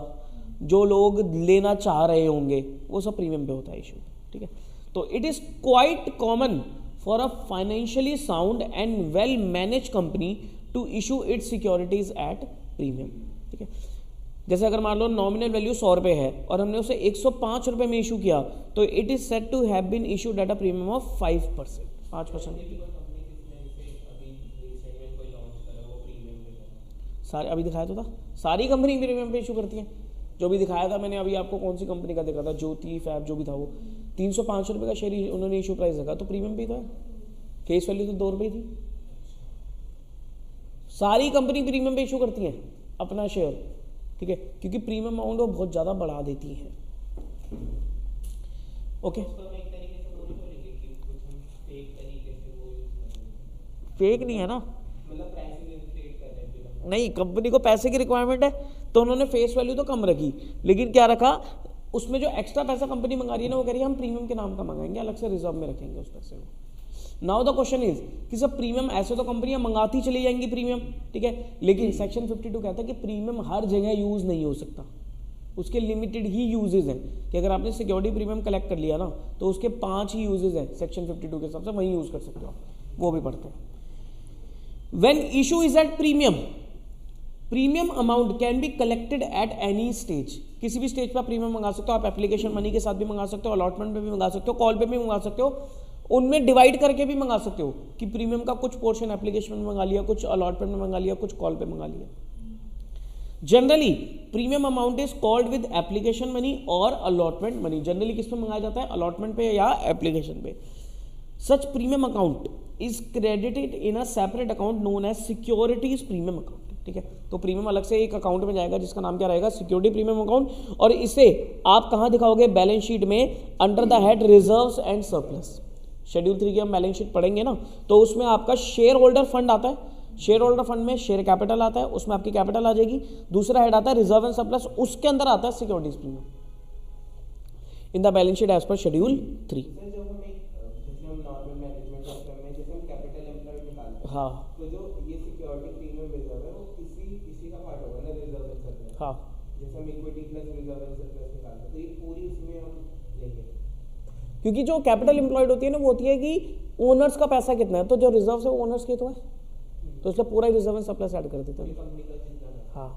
जो लोग लेना चाह रहे होंगे, वो सब प्रीमियम पे होता है इशू, ठीक है। तो it is quite common for a financially sound and well manage company to issue its securities at premium, ठीक है। जैसे अगर मान लो नॉमिनल वैल्यू 100 रुपये है और हमने उसे 105 रुपये में इशू किया, तो it is said to have been issued at a premium of 5%, 5%। सारे अभी दिखाया तो था, सारी कंपनी प्रीमियम पे इशू करती हैं। जो भी दिखाया था मैंने अभी आपको, कौन सी कंपनी का देखा था, ज्योति फैब जो भी था, वो 305 रुपये का शेयर उन्होंने इशू प्राइस रखा, तो प्रीमियम पे तो है। फेस वैल्यू तो 2 रुपये थी। सारी कंपनी प्रीमियम पे इशू करती हैं अपना शेयर, ठीक है, क्योंकि प्रीमियम अमाउंट वो बहुत ज्यादा बढ़ा देती है। ओके, फेक नहीं है ना, नहीं, कंपनी को पैसे की रिक्वायरमेंट है तो उन्होंने फेस वैल्यू तो कम रखी, लेकिन क्या रखा, उसमें जो एक्स्ट्रा पैसा कंपनी मंगा रही है ना, वो कह रही है हम प्रीमियम के नाम का मंगाएंगे, अलग से रिजर्व में रखेंगे उस पैसे को। नाउ द क्वेश्चन इज कि सब प्रीमियम, ऐसे तो कंपनियां मंगाती चली जाएंगी प्रीमियम, ठीक है, लेकिन सेक्शन 52 कहता है कि प्रीमियम हर जगह यूज नहीं हो सकता, उसके लिमिटेड ही यूजेज हैं। कि अगर आपने सिक्योरिटी प्रीमियम कलेक्ट कर लिया ना, तो उसके 5 ही यूजेज हैं सेक्शन 52 के हिसाब से, वही यूज कर सकते हो, वो भी पढ़ते हैं। When issue is eight premium, premium amount can be collected at any stage, किसी भी स्टेज पर प्रीमियम मंगा सकते हो आप। एप्लीकेशन मनी के साथ भी मंगा सकते हो, अलॉटमेंट में भी मंगा सकते हो, कॉल पे भी मंगा सकते हो, उनमें डिवाइड करके भी मंगा सकते हो कि प्रीमियम का कुछ पोर्शन एप्लीकेशन में मंगा लिया, कुछ अलॉटमेंट में मंगा लिया, कुछ कॉल पे मंगा लिया। Generally premium amount is called with application money और अलॉटमेंट मनी। जनरली किस पे मंगाया जाता है? अलॉटमेंट पे या एप्लीकेशन पे। Such premium account is credited in a separate account known as securities premium account, ठीक है। तो प्रीमियम अलग से एक अकाउंट में जाएगा जिसका नाम क्या रहेगा? Security premium account. और इसे आप कहां दिखाओगे? बैलेंस शीट में under the head reserves and surplus. Schedule 3 की हम बैलेंस शीट पढ़ेंगे ना, तो उसमें आपका शेयर होल्डर फंड आता है, शेयर होल्डर फंड में शेयर कैपिटल आता है, उसमें आपकी कैपिटल आ जाएगी। दूसरा हेड आता है रिजर्व एंड सरप्लस, उसके अंदर आता है securities premium in the balance sheet as per schedule 3। हाँ, तो जो ये सिक्योरिटी प्रीमियम रिजर्व है वो इसी का पार्ट होगा ना, रिजर्व एंड सरप्लस। हाँ, जैसे हम equity plus reserve and surplus निकालते हैं, तो ये पूरी उसमें हम लेंगे। क्योंकि जो कैपिटल एम्प्लॉयड होती है ना, वो होती है कि ओनर्स का पैसा कितना है, तो जो रिजर्व है वो ओनर्स के तो है, तो इसलिए पूरा रिजर्व एंड सरप्लस ऐड कर देते हैं। हाँ,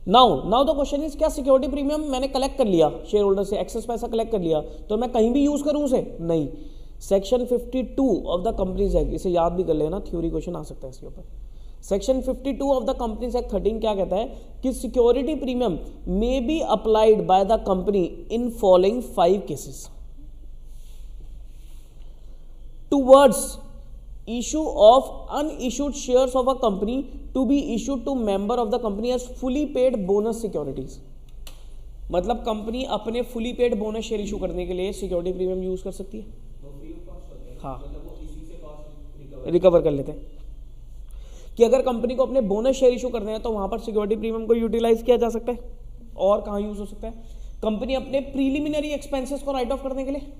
नाउ द क्वेश्चन इज, क्या सिक्योरिटी प्रीमियम मैंने कलेक्ट कर लिया शेयर होल्डर से, एक्सेस पैसा कलेक्ट कर लिया, तो मैं कहीं भी यूज करूं उसे? नहीं। Section 52 of the companies act, इसे याद भी कर लेना, थ्योरी क्वेश्चन आ सकता है इसके ऊपर। Section 52 of the companies act 13 क्या कहता है कि security premium may be applied by the company in following 5 cases towards issue of unissued shares of a company to be issued to member of the company as fully paid bonus securities. मतलब company अपने fully paid bonus share issue करने के लिए security premium use कर सकती है। हाँ, recover कर लेते हैं कि अगर कंपनी को अपने बोनस शेयर इशू करने हैं तो वहां पर सिक्योरिटी प्रीमियम को यूटिलाइज किया जा सकता है। और कहाँ यूज हो सकता है? कंपनी अपने प्रीलिमिनरी एक्सपेंसेस को राइट ऑफ करने के लिए,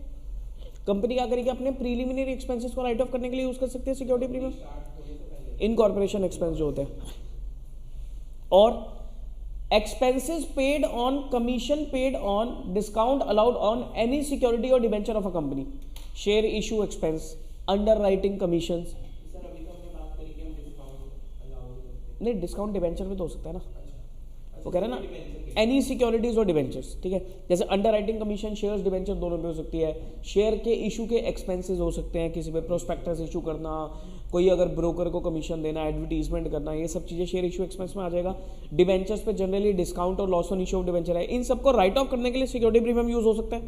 कंपनी क्या करेगी? अपने प्रीलिमिनरी एक्सपेंसेस को राइट ऑफ करने के लिए यूज कर सकते हैं सिक्योरिटी प्रीमियम, इनकॉर्पोरेशन एक्सपेंस जो होते हैं, और expenses paid on, commission paid on, discount allowed on any security और debenture of a company, share issue expense, underwriting commission. नहीं, डिस्काउंट डिबेंचर में तो हो सकता है ना, वो कह रहे हैं ना एनी सिक्योरिटीज और डिबेंचर्स, ठीक है। जैसे under writing commission, shares, debenture दोनों पे हो सकती है। शेयर के इशू के एक्सपेंसेस हो सकते हैं, किसी पे प्रोस्पेक्टस इशू करना, कोई अगर ब्रोकर को कमीशन देना, एडवर्टीजमेंट करना, ये सब चीज़ें शेयर इशू एक्सपेंस में आ जाएगा। डिबेंचर्स पे जनरली डिस्काउंट और loss on issue of debenture है। इन सबको राइट ऑफ करने के लिए सिक्योरिटी प्रीमियम यूज हो सकता है।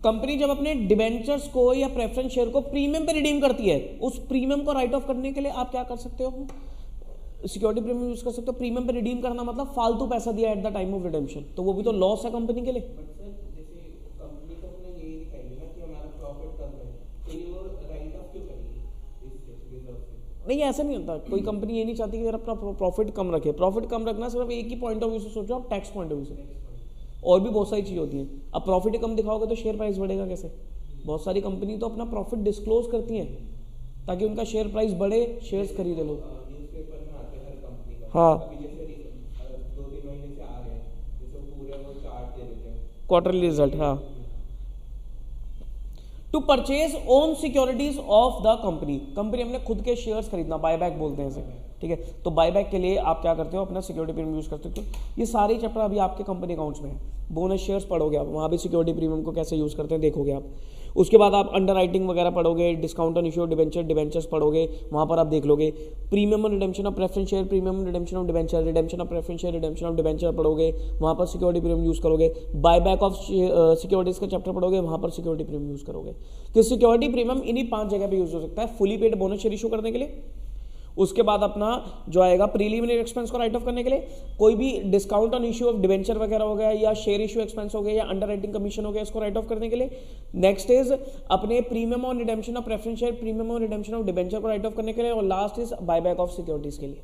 कंपनी जब अपने डिबेंचर्स को या प्रेफरेंस शेयर को प्रीमियम पे रिडीम करती है, उस प्रीमियम को राइट ऑफ करने के लिए आप क्या कर सकते हो? सिक्योरिटी प्रीमियम यूज कर सकते हो। प्रीमियम पे रिडीम करना मतलब फालतू पैसा दिया at the time of redemption, तो वो भी तो लॉस है कंपनी के लिए। नहीं, ऐसा नहीं होता। कोई कंपनी ये नहीं चाहती कि मेरा प्रॉफिट कम रखे। प्रॉफिट कम रखना सिर्फ एक ही पॉइंट ऑफ व्यू से सोचो आप, टैक्स पॉइंट ऑफ व्यू से, और भी बहुत सारी चीज़ होती हैं। अब प्रॉफिट ही कम दिखाओगे तो शेयर प्राइस बढ़ेगा कैसे? बहुत सारी कंपनी तो अपना प्रॉफिट डिस्क्लोज करती हैं ताकि उनका शेयर प्राइस बढ़े, शेयर्स खरीदे लोग। हाँ, क्वार्टरली रिजल्ट। हाँ, to purchase own securities of the company, company हमने खुद के शेयर्स खरीदना, बायबैक बोलते हैं इसे, ठीक है। तो बायबैक के लिए आप क्या करते हो? अपना सिक्योरिटी प्रीमियम यूज करते हो। ये सारे चैप्टर अभी आपके कंपनी अकाउंट्स में है। बोनस शेयर्स पढ़ोगे आप, वहाँ भी सिक्योरिटी प्रीमियम को कैसे यूज करते हैं देखोगे आप। उसके बाद आप अंडर राइटिंग वगैरह पढ़ोगे, discount on issue of debenture, debentures पढ़ोगे, वहाँ पर आप देख लोगे। Premium on redemption of preference share, premium redemption of debenture, redemption of preference share, redemption of debenture पढ़ोगे, वहाँ पर सिक्योरिटी प्रीमियम यूज करोगे। बायबैक ऑफ सिक्योरिटीज का चैप्टर पढ़ोगे, वहाँ पर सिक्योरिटी प्रीमियम यूज करोगे। तो सिक्योरिटी प्रीमियम इन्हीं 5 जगह पे यूज हो सकता है। Fully paid bonus share issue करने के लिए, उसके बाद अपना जो आएगा प्रीलिमिनरी एक्सपेंस को राइट ऑफ करने के लिए, कोई भी discount on issue of debenture वगैरह हो गया, या शेयर इशू एक्सपेंस हो गया, या अंडर राइटिंग कमीशन हो गया, इसको राइट ऑफ करने के लिए। नेक्स्ट इज अपने premium on redemption of preference share, premium on redemption of debenture को राइट ऑफ करने के लिए, और last is buyback of securities के लिए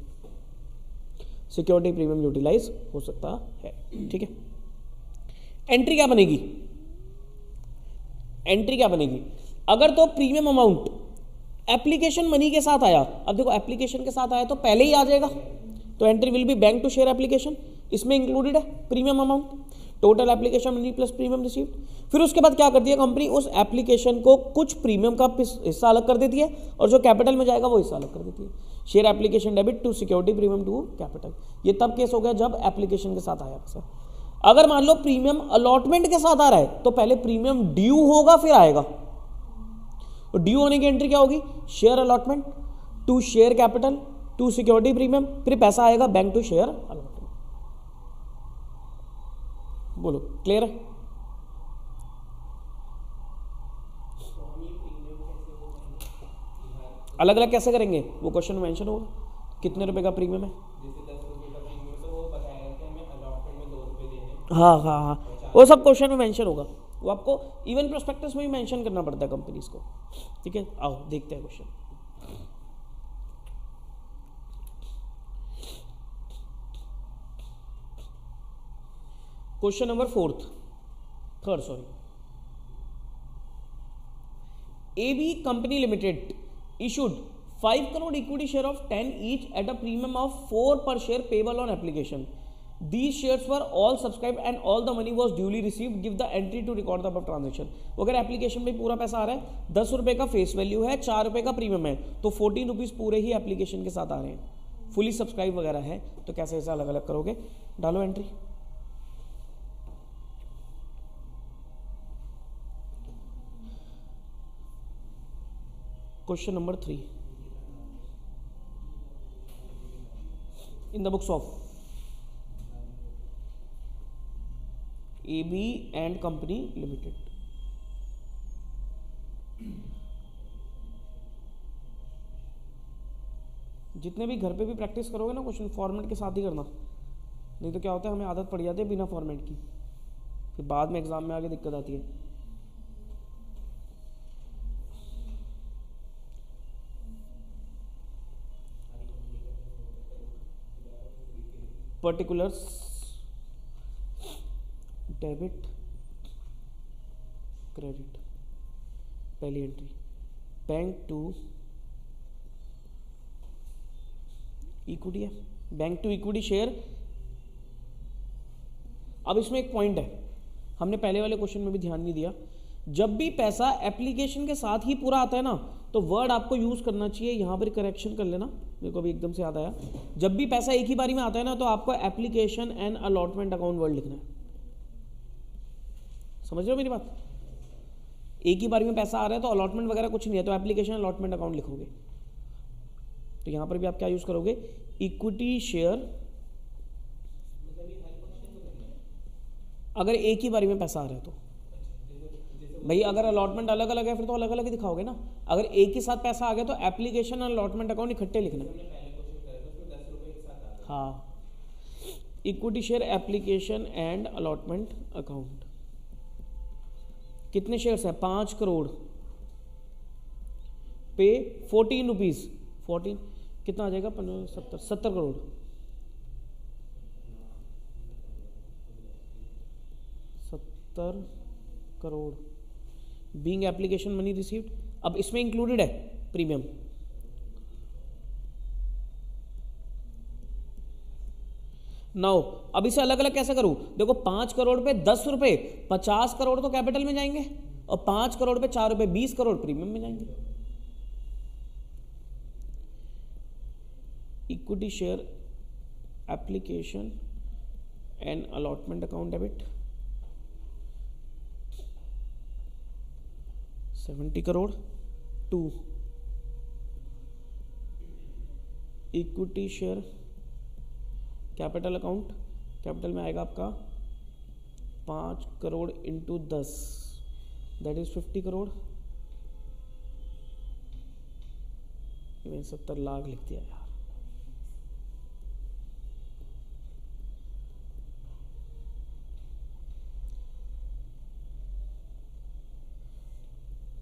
सिक्योरिटी प्रीमियम यूटिलाइज हो सकता है, ठीक है। एंट्री क्या बनेगी? एंट्री क्या बनेगी? अगर तो प्रीमियम अमाउंट एप्लीकेशन मनी के साथ आया, अब देखो एप्लीकेशन के साथ आया तो पहले ही आ जाएगा, तो entry will be bank to share application, इसमें इंक्लूडेड है premium amount, total application money plus premium received. फिर उसके बाद क्या करती है कंपनी? उस एप्लीकेशन को कुछ प्रीमियम का हिस्सा अलग कर देती है, और जो कैपिटल में जाएगा वो हिस्सा अलग कर देती है। Share application debit to security, premium to capital. ये तब केस हो गया जब एप्लीकेशन के साथ आया सर। अगर मान लो प्रीमियम अलॉटमेंट के साथ आ रहा है तो पहले प्रीमियम ड्यू होगा फिर आएगा। तो ड्यू होने की एंट्री क्या होगी? Share allotment to share capital to security premium, फिर पैसा आएगा बैंक टू शेयर अलॉटमेंट। बोलो, क्लियर है? अलग अलग कैसे करेंगे वो क्वेश्चन में मेंशन होगा। कितने रुपए का प्रीमियम है? हाँ हाँ हाँ, वो सब क्वेश्चन में मेंशन होगा। वो आपको इवन प्रोस्पेक्टस में भी मेंशन करना पड़ता है कंपनीज को, ठीक है। आओ देखते हैं question. Question number third sorry. AB company limited issued 5 crore equity share of 10 each at a premium of 4 per share payable on application. These shares were all subscribed and all the money was duly received. Give the entry to record the above transaction. अगर application में पूरा पैसा आ रहा है, 10 रुपए का face value है, 4 रुपए का प्रीमियम है, तो 14 रुपीज़ पूरे ही एप्लीकेशन के साथ आ रहे हैं। फुली सब्सक्राइब वगैरह है, तो कैसे ऐसा अलग अलग करोगे? डालो entry. Question number 3। In the books of AB and company limited. जितने भी घर पे भी प्रैक्टिस करोगे ना क्वेश्चन फॉर्मेट के साथ ही करना, नहीं तो क्या होता है हमें आदत पड़ जाती है बिना फॉर्मेट की, फिर बाद में एग्जाम में आगे दिक्कत आती है। पर्टिकुलर्स डेबिट क्रेडिट, पहली एंट्री बैंक टू इक्विटी है, बैंक टू इक्विटी शेयर। अब इसमें एक पॉइंट है, हमने पहले वाले क्वेश्चन में भी ध्यान नहीं दिया, जब भी पैसा एप्लीकेशन के साथ ही पूरा आता है ना तो वर्ड आपको यूज करना चाहिए, यहां पर करेक्शन कर लेना, मेरे को अभी एकदम से याद आया, जब भी पैसा एक ही बारी में आता है ना तो आपको application and allotment account word लिखना है। समझ रहे हो मेरी बात? एक ही बारी में पैसा आ रहा है तो अलॉटमेंट वगैरह कुछ नहीं है, तो एप्लीकेशन अलॉटमेंट अकाउंट लिखोगे। तो यहां पर भी आप क्या यूज करोगे, इक्विटी शेयर, अगर एक ही बारी में पैसा आ रहा है तो भाई, अगर अलॉटमेंट अलग अलग है फिर तो अलग अलग ही दिखाओगे ना, अगर एक ही साथ पैसा आ गया तो एप्लीकेशन और अलॉटमेंट अकाउंट इकट्ठे लिखना है। हाँ, equity share application and allotment account. कितने शेयर्स है? 5 करोड़ पे 14 रुपीज, 14 कितना आ जाएगा? 70 crore, 70 crore being application money received. अब इसमें इंक्लूडेड है प्रीमियम, नाउ अब इसे अलग अलग कैसे करूं? देखो 5 करोड़ पे 10 रुपए, 50 करोड़ तो कैपिटल में जाएंगे और 5 करोड़ पे 4 रुपए 20 करोड़ प्रीमियम में जाएंगे। Equity share application and allotment account debit 70 crore to equity share capital account, capital में आएगा आपका 5 crore into 10 that is 50 crore. मैंने 70 लाख लिख दिया यार।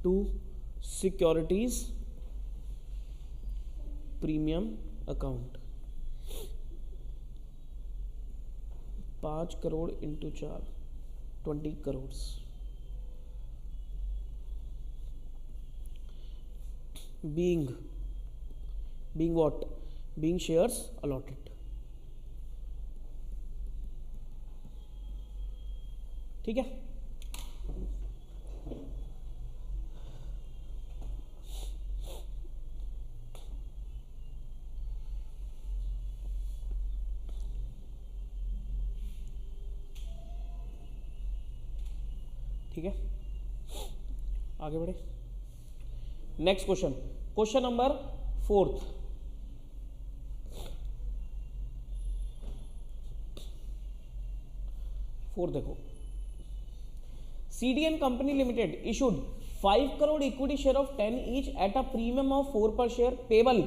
To securities premium account 5 crore into 4 20 crore. Being what? Being shares allotted. ठीक है, ठीक है, आगे बढ़े। Next question, question number 4। देखो, CDN company limited issued 5 crore equity share of 10 each eight a premium of 4 पर शेयर पेबल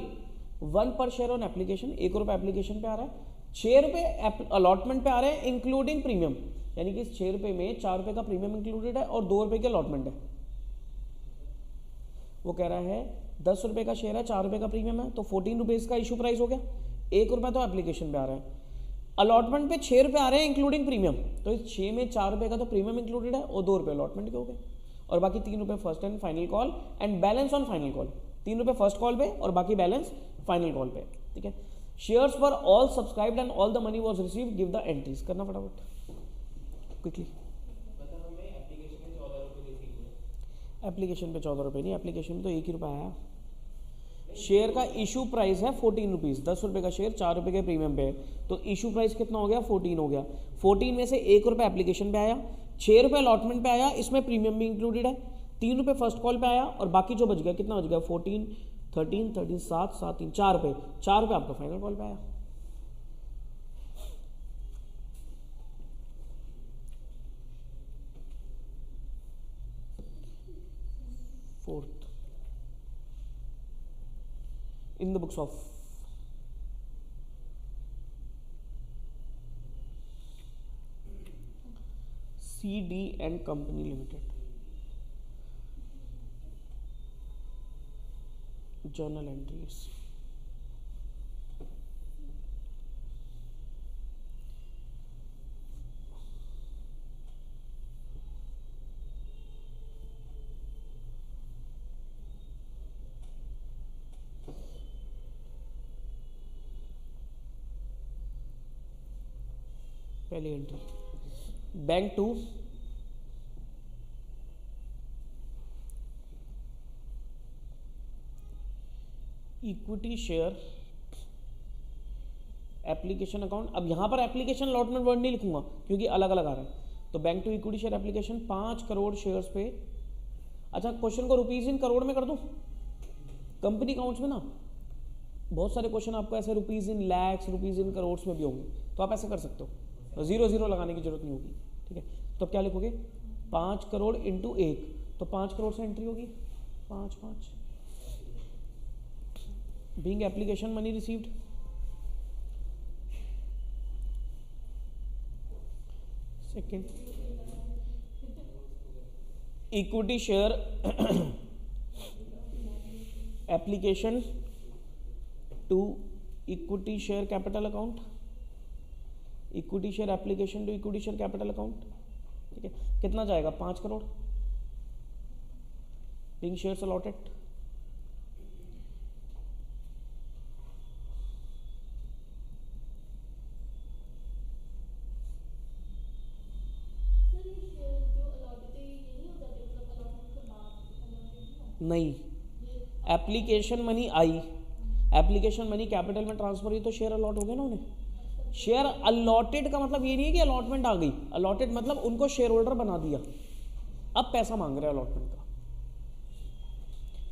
1 पर शेयर ऑन एप्लीकेशन। 1 रुपये एप्लीकेशन पे आ रहा है, 6 रुपये अलॉटमेंट पे आ रहे हैं इंक्लूडिंग प्रीमियम, यानी कि 6 रुपये में 4 रुपये का प्रीमियम इंक्लूडेड है और 2 रुपये की अलॉटमेंट है। वो कह रहा है 10 रुपये का शेयर है, 4 रुपये का प्रीमियम है, तो 14 रुपीज का इशू प्राइस हो गया। 1 रुपये तो एप्लीकेशन पे आ रहा है, अलॉटमेंट पे 6 रुपये आ रहे हैं इंक्लूडिंग प्रीमियम, तो इस 6 में 4 रुपये का तो प्रीमियम इंक्लूडेड है और 2 रुपये अलॉटमेंट के हो गए, और बाकी 3 रुपये first and final call and balance on final call. 3 रुपये फर्स्ट कॉल पे और बाकी बैलेंस फाइनल कॉल पे। ठीक है, shares for all subscribed and all the money was received, give the entries. करना फटाफट क्विकली। एप्लीकेशन पे 14 रुपये नहीं, एप्लीकेशन में तो 1 ही रुपया आया। शेयर का इशू प्राइस है 14 रुपीज, 10 रुपये का शेयर 4 रुपये के प्रीमियम पे है, तो इशू प्राइस कितना हो गया? 14 हो गया। 14 में से 1 रुपये एप्लीकेशन पे आया, 6 रुपये अलॉटमेंट पे आया, इसमें प्रीमियम भी इंक्लूडेड है, 3 रुपये फर्स्ट कॉल पे आया और बाकी जो बच गया कितना बच गया? 14, 13, 7, 7, 3 4 रुपये, 4 रुपये आपका फाइनल कॉल पे आया। 4th in the books of CD and Company Limited. Journal entries. पहली entry, bank to equity share application account. अब यहां पर एप्लीकेशन अलॉटमेंट वर्ड नहीं लिखूंगा क्योंकि अलग अलग आ रहा है। तो bank to equity share application 5 crore shares पे। अच्छा, क्वेश्चन को रुपीज इन करोड़ में कर दूं। कंपनी अकाउंट्स में ना बहुत सारे क्वेश्चन आपको ऐसे rupees in lakhs, rupees in crore में भी होंगे, तो आप ऐसे कर सकते हो, 0 लगाने की जरूरत नहीं होगी। ठीक है, तो क्या लिखोगे 5 करोड़ इंटू 1, तो 5 करोड़ से एंट्री होगी 5 being application money received. Second, equity share application to equity share capital account, equity share application to equity share capital account. ठीक है, कितना जाएगा 5 करोड़ बीइंग शेयर्स अलॉटेड। नहीं, एप्लीकेशन मनी आई, एप्लीकेशन मनी कैपिटल में ट्रांसफर हुई तो शेयर अलॉट हो गया ना उन्हें। शेयर अलॉटेड का मतलब ये नहीं है कि अलॉटमेंट आ गई, अलॉटेड मतलब उनको शेयर होल्डर बना दिया, अब पैसा मांग रहे हैं अलॉटमेंट का।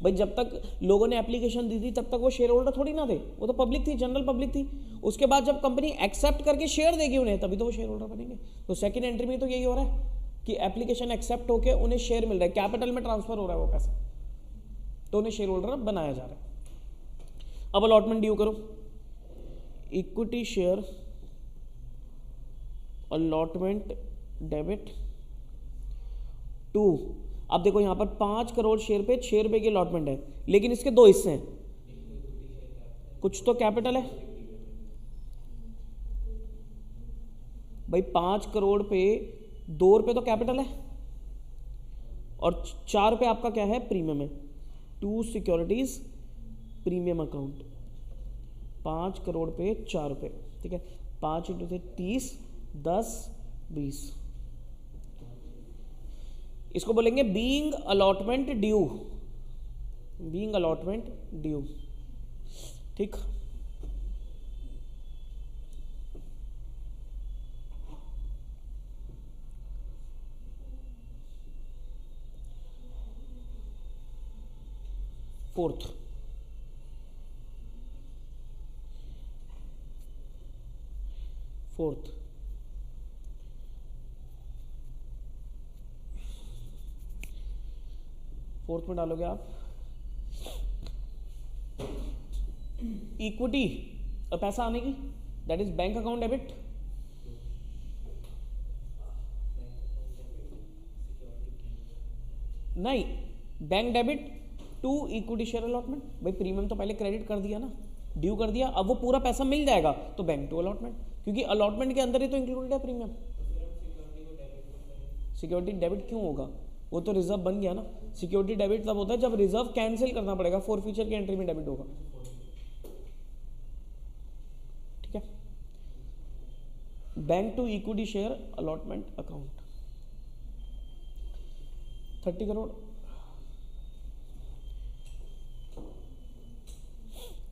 भाई जब तक लोगों ने एप्लीकेशन दी थी तब तक वो शेयर होल्डर थोड़ी ना थे, वो तो पब्लिक थी, जनरल पब्लिक थी। उसके बाद जब कंपनी एक्सेप्ट करके शेयर देगी उन्हें तभी तो वो शेयर होल्डर बनेंगे। तो सेकंड एंट्री में तो यही हो रहा है कि एप्लीकेशन एक्सेप्ट होकर उन्हें शेयर मिल रहा है, कैपिटल में ट्रांसफर हो रहा है वो पैसा, तो उन्हें शेयर होल्डर बनाया जा रहा है। अब अलॉटमेंट ड्यू करो, equity share allotment debit to. अब देखो यहां पर 5 करोड़ शेयर पे 6 रुपए की अलॉटमेंट है, लेकिन इसके 2 हिस्से हैं, कुछ तो कैपिटल है भाई। 5 करोड़ पे 2 रुपए तो कैपिटल है और 4 रुपए आपका क्या है, प्रीमियम है। 2 सिक्योरिटीज प्रीमियम अकाउंट, 5 करोड़ पे 4 रुपए। ठीक है, 5 इंटू से 30, 10, 20। इसको बोलेंगे being allotment due, being allotment due. ठीक, फोर्थ, फोर्थ में डालोगे आप इक्विटी पैसा आने की, that is bank account debit. नहीं, bank debit to equity share allotment. भाई प्रीमियम तो पहले क्रेडिट कर दिया ना, ड्यू कर दिया, अब वो पूरा पैसा मिल जाएगा तो बैंक टू अलॉटमेंट, क्योंकि अलॉटमेंट के अंदर ही तो इंक्लूडेड है प्रीमियम। सिक्योरिटी डेबिट क्यों होगा, वो तो रिजर्व बन गया ना। सिक्योरिटी डेबिट तब होता है जब रिजर्व कैंसिल करना पड़ेगा, फोरफीचर की एंट्री में डेबिट होगा। ठीक है, bank to equity share allotment account 30 crore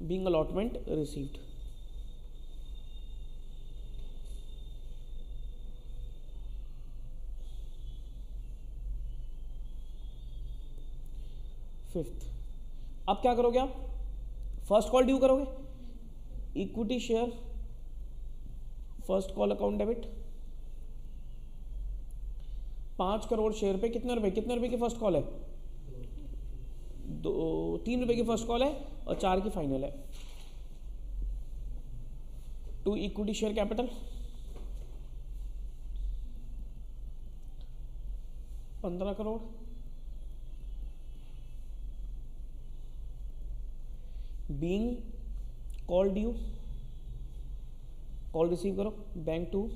being allotment received. Fifth, अब क्या करोगे आप, फर्स्ट कॉल ड्यू करोगे, equity share first call account debit. 5 crore share पे कितने रुपए की फर्स्ट कॉल है, ₹3 की फर्स्ट कॉल है और 4 की फाइनल है। To equity share capital 15 crore, being call due, call receive करो, bank to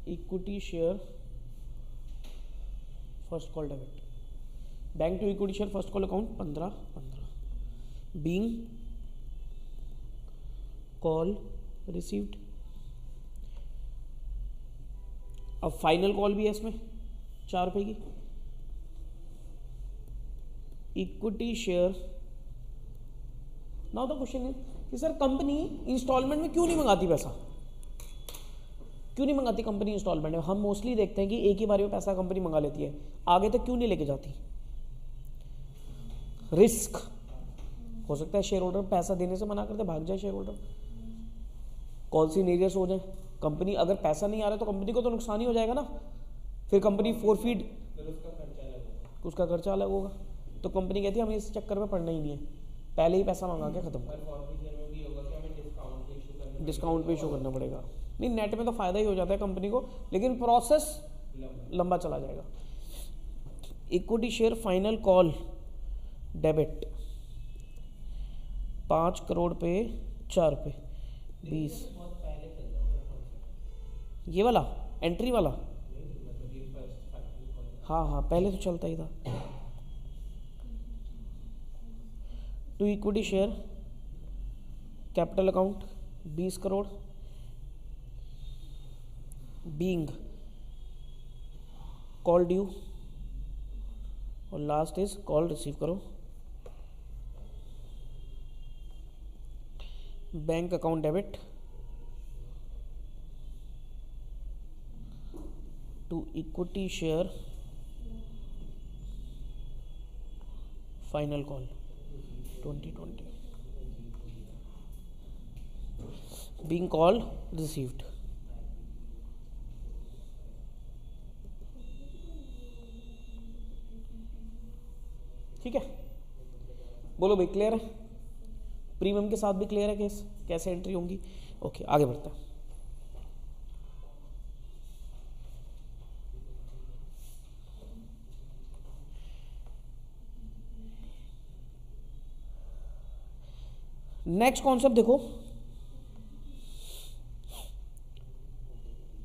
equity share first call debit, bank to equity share first call account 15 being call received. अब final call भी है इसमें ₹4 की, equity share. Now the question is कि sir company instalment में क्यों नहीं मंगाती पैसा, क्यों नहीं मंगाती कंपनी इंस्टॉलमेंट में? हम मोस्टली देखते हैं कि एक ही बार में पैसा कंपनी मंगा लेती है, आगे तक क्यों नहीं लेके जाती? रिस्क हो सकता है शेयर होल्डर पैसा देने से मना करते, भाग जाए शेयर होल्डर, कॉल सीनियर्स हो जाए कंपनी। अगर पैसा नहीं आ रहा तो कंपनी को तो नुकसान ही हो जाएगा ना, फिर कंपनी फोरफीड, उसका खर्चा अलग होगा। तो कंपनी कहती है हमें इस चक्कर में पड़ना ही नहीं है, पहले ही पैसा मंगा के खत्म कर। डिस्काउंट पे इशू करना पड़ेगा। नहीं, नेट में तो फायदा ही हो जाता है कंपनी को, लेकिन प्रोसेस लंबा चला जाएगा। Equity share final call debit 5 crore पे ₹4 20, ये वाला एंट्री वाला, हाँ पहले तो चलता ही था। To equity share capital account 20 crore, being call due, और लास्ट इज कॉल रिसीव करो, bank account debit to equity share final call 2020 being call received. ठीक है, बोलो भाई क्लियर है? प्रीमियम के साथ भी क्लियर है केस, कैसे एंट्री होंगी? ओके, आगे बढ़ते हैं। नेक्स्ट कॉन्सेप्ट देखो,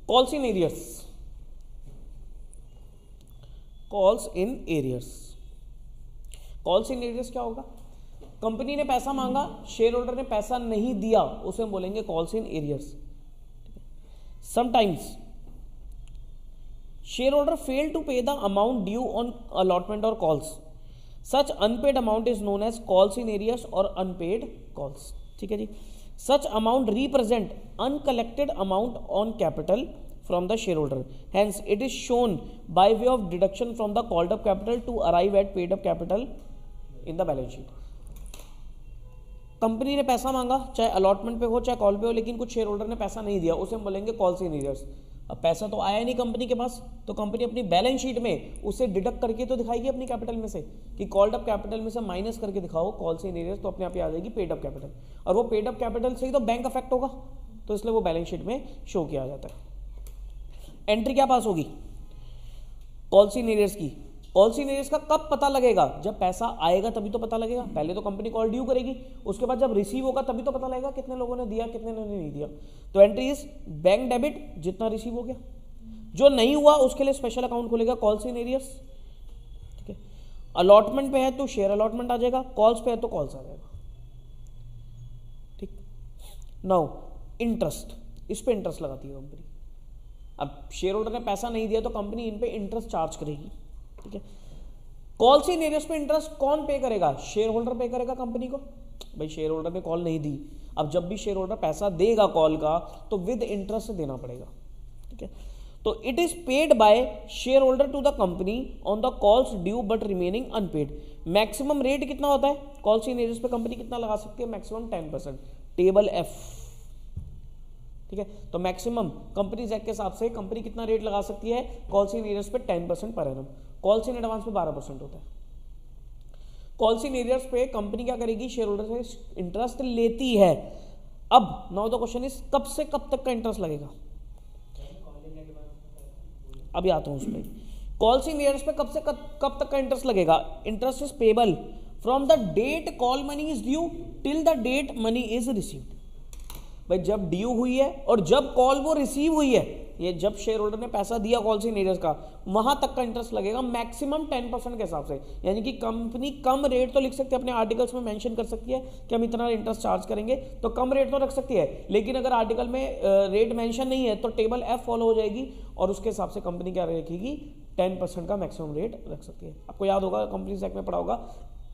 calls in arrears. Calls in arrears, calls in arrears क्या होगा? कंपनी ने पैसा मांगा, शेयर होल्डर ने पैसा नहीं दिया, उसे हम बोलेंगे calls in arrears. Sometimes share holder fail to pay the amount due on allotment और calls, such unpaid amount is known as calls in arrears और अनपेड कॉल्स। ठीक है जी। Such amount represent uncollected amount on capital from the shareholder, hence it is shown by way of deduction from the called up capital to arrive at paid up capital in the balance sheet। Company ने पैसा मांगा, चाहे allotment पे हो चाहे call पे हो, लेकिन कुछ शेयर होल्डर ने पैसा नहीं दिया, उसे हम बोलेंगे कॉल्स इन एरियर्स। अब पैसा तो आया नहीं कंपनी के पास, तो कंपनी अपनी बैलेंस शीट में उसे डिडक्ट करके तो दिखाएगी अपनी कैपिटल में से, कि कॉल्ड अप कैपिटल में से माइनस करके दिखाओ कॉल्स इन एरियर्स, तो अपने आप ही आ जाएगी पेड अप कैपिटल, और वो पेड अप कैपिटल से ही तो बैंक अफेक्ट होगा, तो इसलिए वो बैलेंस शीट में शो किया जाता है। एंट्री क्या पास होगी? कॉल्स इन एरियर्स की। कॉल्स इन एरियर्स का कब पता लगेगा? जब पैसा आएगा तभी तो पता लगेगा। पहले तो कंपनी कॉल ड्यू करेगी, उसके बाद जब रिसीव होगा तभी तो पता लगेगा कितने लोगों ने दिया कितने ने नहीं दिया। तो एंट्री इज बैंक डेबिट, जितना रिसीव हो गया, जो नहीं हुआ उसके लिए स्पेशल अकाउंट खुलेगा कॉल्स इन एरियर्स। ठीक है, अलॉटमेंट पे है तो शेयर अलॉटमेंट आ जाएगा, कॉल्स पे है तो कॉल्स आ जाएगा। ठीक, नाउ इंटरेस्ट, इस पे इंटरेस्ट लगाती है कंपनी। अब शेयर होल्डर ने पैसा नहीं दिया तो कंपनी इन पे इंटरेस्ट चार्ज करेगी। ठीक है, कॉल्स इन एरियर्स पे इंटरेस्ट कौन पे करेगा? शेयर होल्डर पे करेगा कंपनी को। भाई शेयर होल्डर ने कॉल नहीं दी, अब जब भी शेयर होल्डर पैसा देगा कॉल का तो विद इंटरेस्ट देना पड़ेगा। ठीक है, तो it is paid by share holder to the company on the calls due but remaining unpaid. Maximum rate कितना होता है कॉल्स इन एरियर्स पे? कंपनी कितना लगा सकती है? Maximum 10%, table F। ठीक है। तो मैक्सिमम कंपनीज एक्ट के हिसाब से कंपनी कितना रेट लगा सकती है कॉल्स इन एरियर्स पे 10% per annum, calls in advance पे 12% होता है। कॉल्स इन एरियर्स पे कंपनी क्या करेगी, शेयर होल्डर से इंटरेस्ट लेती है। अब नाउ द क्वेश्चन इज कब से कब तक का इंटरेस्ट लगेगा, अभी आता हूं उस पर। कॉल्स इन एरियर्स पे कब से कब तक का इंटरेस्ट लगेगा, interest is payable from the date call money is due till the date money is received. भाई जब ड्यू हुई है और जब कॉल वो रिसीव हुई है, ये जब शेयर होल्डर ने पैसा दिया कॉल्स इन एरियर्स का, वहां तक का इंटरेस्ट लगेगा मैक्सिमम 10% के हिसाब से। यानी कि कंपनी कम रेट तो लिख सकती है, अपने आर्टिकल्स में मेंशन कर सकती है कि हम इतना इंटरेस्ट चार्ज करेंगे, तो कम रेट तो रख सकती है। लेकिन अगर आर्टिकल में रेट मेंशन नहीं है तो टेबल F फॉलो हो जाएगी और उसके हिसाब से कंपनी क्या रखेगी, 10% का मैक्सिमम रेट रख सकती है। आपको याद होगा कंपनीज एक्ट में पढ़ा होगा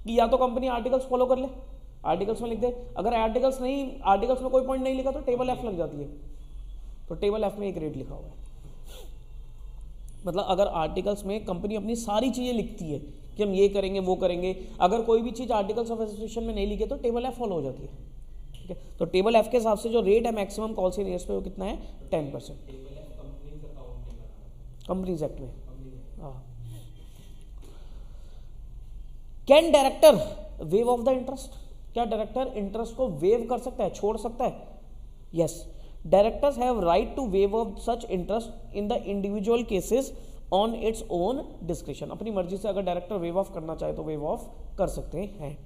कि या तो कंपनी आर्टिकल्स फॉलो कर ले, आर्टिकल्स में लिख दे, अगर आर्टिकल्स में कोई पॉइंट नहीं लिखा तो टेबल F लग जाती है, तो टेबल F में एक रेट लिखा हुआ है। मतलब अगर आर्टिकल्स में कंपनी अपनी सारी चीजें लिखती है कि हम ये करेंगे वो करेंगे, अगर कोई भी चीज आर्टिकल्स ऑफ एसोसिएशन में नहीं लिखे तो टेबल F फॉलो हो जाती है, ठीक है। तो टेबल F के हिसाब से जो रेट है मैक्सिमम कॉल्स इन एरियर्स पे वो कितना है, 10%, कंपनीज एक्ट में। Can director waive off the interest, क्या डायरेक्टर इंटरेस्ट को वेव कर सकता है, छोड़ सकता है? Yes, directors have right to waive off such interest in the individual cases on its own description. अपनी मर्जी से अगर डायरेक्टर वेव ऑफ करना चाहे तो वेव ऑफ कर सकते हैं।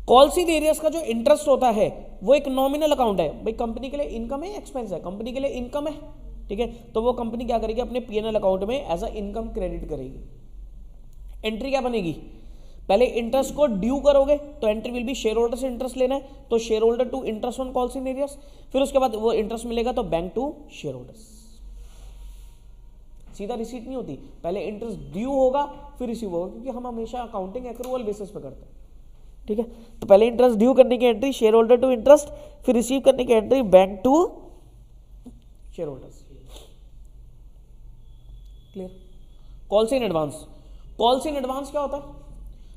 कॉल्स इन एरियर्स का जो इंटरेस्ट होता है वो एक नॉमिनल अकाउंट है। भाई कंपनी के लिए इनकम है, एक्सपेंस है, कंपनी के लिए इनकम है, ठीक है। तो वो कंपनी क्या करेगी, अपने P&L अकाउंट में एज अ इनकम क्रेडिट करेगी। एंट्री क्या बनेगी, पहले इंटरेस्ट को ड्यू करोगे तो entry will be share holder से इंटरेस्ट लेना है, तो share holder to interest on calls in arrears. फिर उसके बाद वो इंटरेस्ट मिलेगा तो बैंक टू शेयर होल्डर्स, सीधा रिसीट नहीं होती, पहले इंटरेस्ट ड्यू होगा फिर रिसीव होगा, क्योंकि हम हमेशा अकाउंटिंग एक्रूअल बेसिस पे करते हैं, ठीक है। तो पहले इंटरेस्ट ड्यू करने की entry share holder to interest, फिर रिसीव करने की entry bank to share holders. Clear? Calls in advance, calls in advance क्या होता है,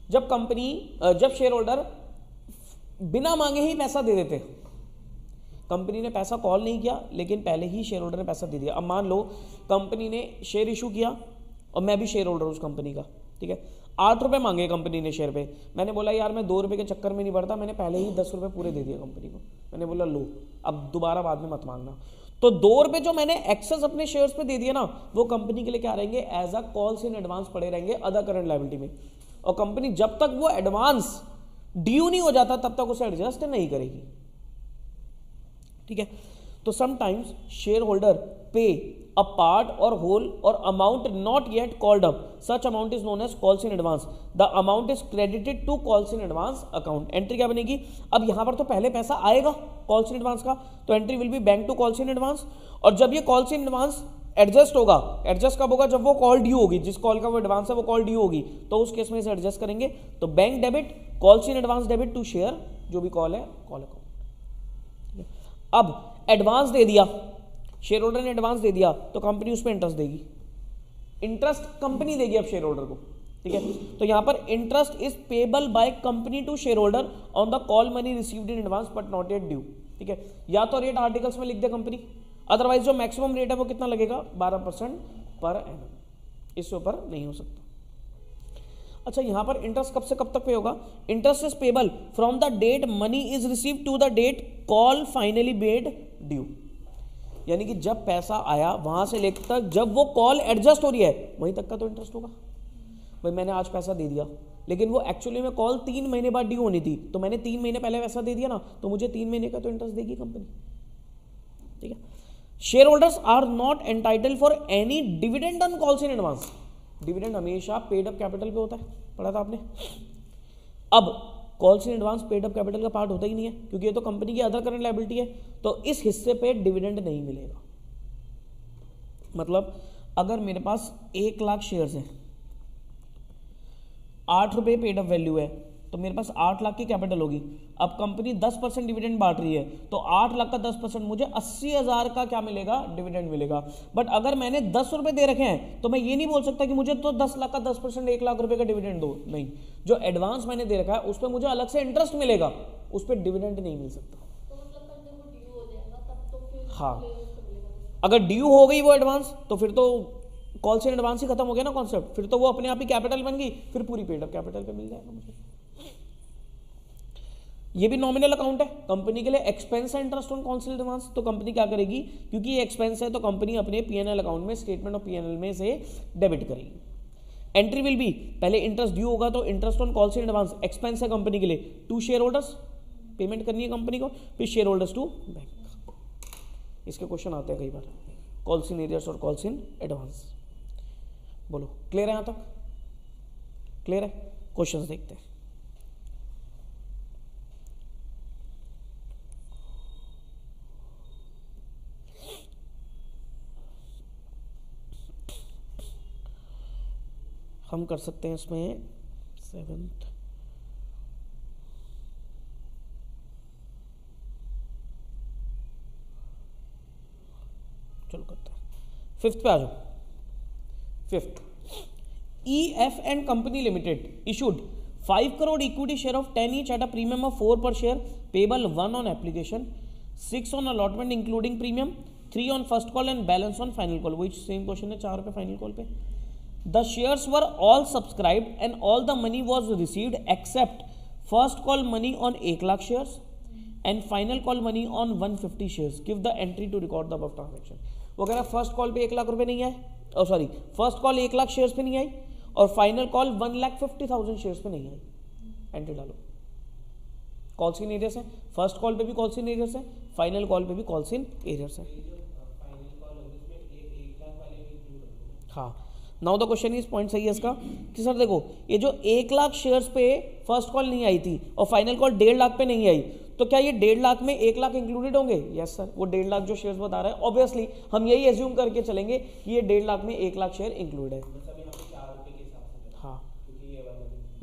जब कंपनी जब शेयर होल्डर बिना मांगे ही पैसा दे देते, कंपनी ने पैसा कॉल नहीं किया लेकिन पहले ही शेयर होल्डर ने पैसा दे दिया। अब मान लो कंपनी ने शेयर इशू किया और मैं भी शेयर होल्डर उस कंपनी का, ठीक है। 8 रुपये मांगे कंपनी ने शेयर पे, मैंने बोला यार मैं 2 रुपये के चक्कर में नहीं पड़ता, मैंने पहले ही 10 रुपये पूरे दे दिया कंपनी को, मैंने बोला लो अब दोबारा बाद में मत मांगना। तो 2 रुपये जो मैंने एक्सेस अपने शेयर्स पे दे दिया ना, वो कंपनी के लिए क्या रहेंगे, as a calls in advance पड़े रहेंगे अदर करंट लायबिलिटी में। और कंपनी जब तक वो एडवांस ड्यू नहीं हो जाता तब तक उसे एडजस्ट नहीं करेगी, ठीक है। तो sometimes share holder pay a part or whole or amount not yet called up, such amount is known as calls in advance, the amount is credited to calls in advance account. Entry क्या बनेगी, अब यहां पर तो पहले पैसा आएगा calls in advance का, तो entry will be bank to calls in advance. और जब ये कॉल्स इन एडवांस एडजस्ट होगा, एडजस्ट कब होगा, जब वो कॉल ड्यू होगी, जिस कॉल का वो एडवांस है वो कॉल ड्यू होगी, तो उस केस में इसे एडजस्ट करेंगे। तो bank debit, calls in advance debit to share, जो भी कॉल है कॉल अकाउंट। अब एडवांस दे दिया, शेयर होल्डर ने एडवांस दे दिया तो कंपनी उस पर इंटरेस्ट देगी, इंटरेस्ट कंपनी देगी अब शेयर होल्डर को, ठीक है। तो यहां पर interest is payable by company to share holder on the call money received in advance but not yet due, ठीक है। या तो रेट आर्टिकल्स में लिख दे कंपनी, अदरवाइज जो मैक्सिमम रेट है वो कितना लगेगा, 12% पर एनम, इससे ऊपर नहीं हो सकता। अच्छा, यहां पर इंटरेस्ट कब से कब तक पे होगा, interest is payable from the date money is received to the date call finally made due. यानी कि जब पैसा आया वहां से लेकर तक जब वो कॉल एडजस्ट हो रही है वहीं तक का तो इंटरेस्ट होगा। भाई मैंने आज पैसा दे दिया लेकिन वो एक्चुअली में कॉल 3 महीने बाद ड्यू होनी थी, तो मैंने 3 महीने पहले पैसा दे दिया ना, तो मुझे 3 महीने का तो इंटरेस्ट देगी कंपनी, ठीक है। Share holders are not entitled for any dividend on calls in advance. Dividend हमेशा पेड अप कैपिटल पे होता है, पढ़ा था आपने। अब calls in advance paid up capital का पार्ट होता ही नहीं है, क्योंकि ये तो कंपनी की अदर करंट लायबिलिटी है, तो इस हिस्से पे डिविडेंड नहीं मिलेगा। मतलब अगर मेरे पास 1 लाख शेयर्स हैं, 8 रुपये पेड अप वैल्यू है, तो मेरे पास 8 लाख की कैपिटल होगी। अब कंपनी 10% डिविडेंड बांट रही है, तो 8 लाख का 10% मुझे 80,000 का क्या मिलेगा, डिविडेंड मिलेगा। बट अगर मैंने 10 रुपये दे रखे हैं तो मैं ये नहीं बोल सकता कि मुझे तो 10 लाख का 10% 1 लाख रुपए का डिविडेंड दो, नहीं। जो एडवांस मैंने दे रखा है उस पर मुझे अलग से इंटरेस्ट मिलेगा, उस पर डिविडेंड नहीं मिल सकता। हाँ, अगर ड्यू हो गई वो एडवांस तो फिर तो कॉल से एडवांस ही खत्म हो गया ना कॉन्सेप्ट, फिर तो वो अपने आप ही कैपिटल बन गई, फिर पूरी पेड अप कैपिटल पे मिल जाएगा मुझे। ये भी नॉमिनल अकाउंट है कंपनी के लिए, एक्सपेंस है इंटरेस्ट ऑन कॉल से एडवांस, तो कंपनी क्या करेगी, क्योंकि ये एक्सपेंस है तो कंपनी अपने पीएनएल अकाउंट में स्टेटमेंट ऑफ पीएनएल में से डेबिट करेगी। एंट्री विल बी, पहले इंटरेस्ट ड्यू होगा तो इंटरेस्ट ऑन कॉल से एडवांस एक्सपेंस है कंपनी के लिए, टू शेयर होल्डर्स पेमेंट करनी है कंपनी को, फिर शेयर होल्डर्स टू बैंक। इसके क्वेश्चन आते हैं कई बार, कॉल्स इन एरियर्स और कॉल्स इन एडवांस। बोलो क्लियर है यहां तक? क्लियर है? क्वेश्चंस देखते हैं। हम कर सकते हैं इसमें 7th, चलो करते हैं 5th पे आ जाओ। 5th, EF and Company Limited issued 5 crore equity share of 10 each at a premium of 4 per share, payable 1 on application, 6 on allotment including premium, 3 on first call and balance on final call। वही same question है 4 पे final call पे। The shares were all subscribed and all the money was received except first call money on 1 lakh shares and final call money on 150 shares। Give the entry to record the above transaction। वो कह रहा first call पे 1 लाख रुपए नहीं आए, और sorry first call 1 lakh shares पे नहीं आई और फाइनल कॉल 1,50,000 शेयर्स पे नहीं आई। एंट्री डालो। कॉल्स इन एरियर्स है, फर्स्ट कॉल पे भी कॉल्स इन एरियर्स है, फाइनल कॉल पे भी कॉल्स इन एरियर्स है। हाँ, now the question is, point सही है इसका कि सर देखो ये जो 1 लाख शेयर्स पे फर्स्ट कॉल नहीं आई थी और फाइनल कॉल 1.5 लाख पे नहीं आई, तो क्या ये 1.5 लाख में 1 लाख इंक्लूडेड होंगे? यस सर, वो 1.5 लाख जो शेयर्स बता रहा है ऑब्वियसली हम यही एज्यूम करके चलेंगे कि ये 1.5 लाख में 1 लाख शेयर इंक्लूड है। हाँ,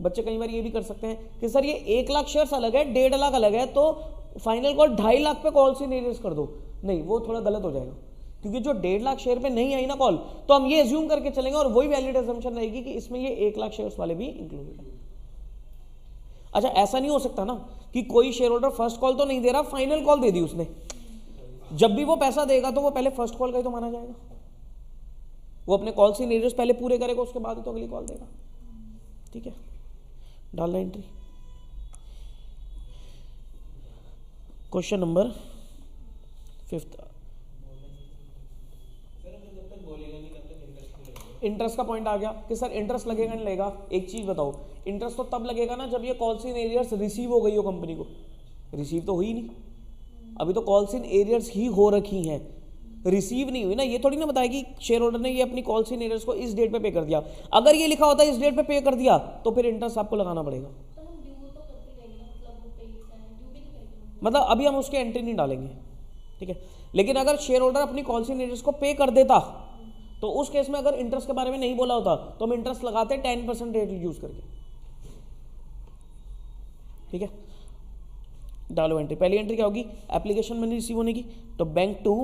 बच्चे कई बार ये भी कर सकते हैं कि सर ये 1 लाख शेयर्स अलग है, 1.5 लाख अलग है, तो फाइनल कॉल 2.5 लाख पे कॉल इन एरियर्स कर दो। नहीं, वो थोड़ा गलत हो जाएगा, क्योंकि जो 1.5 लाख शेयर पे नहीं आई ना कॉल, तो हम ये एज्यूम करके चलेंगे और वही वैलिड अजम्पशन रहेगी कि इसमें ये 1 लाख शेयर्स वाले भी इंक्लूडेड है। अच्छा, ऐसा नहीं हो सकता ना कि कोई शेयर होल्डर फर्स्ट कॉल तो नहीं दे रहा, फाइनल कॉल दे दी उसने, जब भी वो पैसा देगा तो वो पहले फर्स्ट कॉल का ही तो माना जाएगा। वो अपने कॉल इन एरियर्स पहले पूरे करेगा, उसके बाद तो अगली कॉल देगा। ठीक है, डालना entry. Question number 5th, interest का पॉइंट आ गया कि सर इंटरेस्ट लगेगा नहीं लगेगा। एक चीज बताओ, इंटरेस्ट तो तब लगेगा ना जब ये कॉल्स इन एरियर्स रिसीव हो गई हो कंपनी को। रिसीव तो हुई नहीं, अभी तो कॉल्स इन एरियर्स ही हो रखी हैं, रिसीव नहीं हुई ना। ये थोड़ी ना बताया कि शेयर होल्डर ने ये अपनी कॉल्स इन एरियर्स को इस डेट पे कर दिया। अगर ये लिखा होता है इस डेट पे कर दिया तो फिर इंटरेस्ट आपको लगाना पड़ेगा। मतलब अभी हम उसके एंट्री नहीं डालेंगे, ठीक है। लेकिन अगर शेयर होल्डर अपनी कॉल्स इन एरियर्स को पे कर देता तो उस केस में अगर इंटरेस्ट के बारे में नहीं बोला होता तो हम इंटरेस्ट लगाते 10% रेट यूज करके। ठीक है, डालो एंट्री। पहली एंट्री क्या होगी? एप्लीकेशन मनी रिसीव होने की, तो बैंक टू,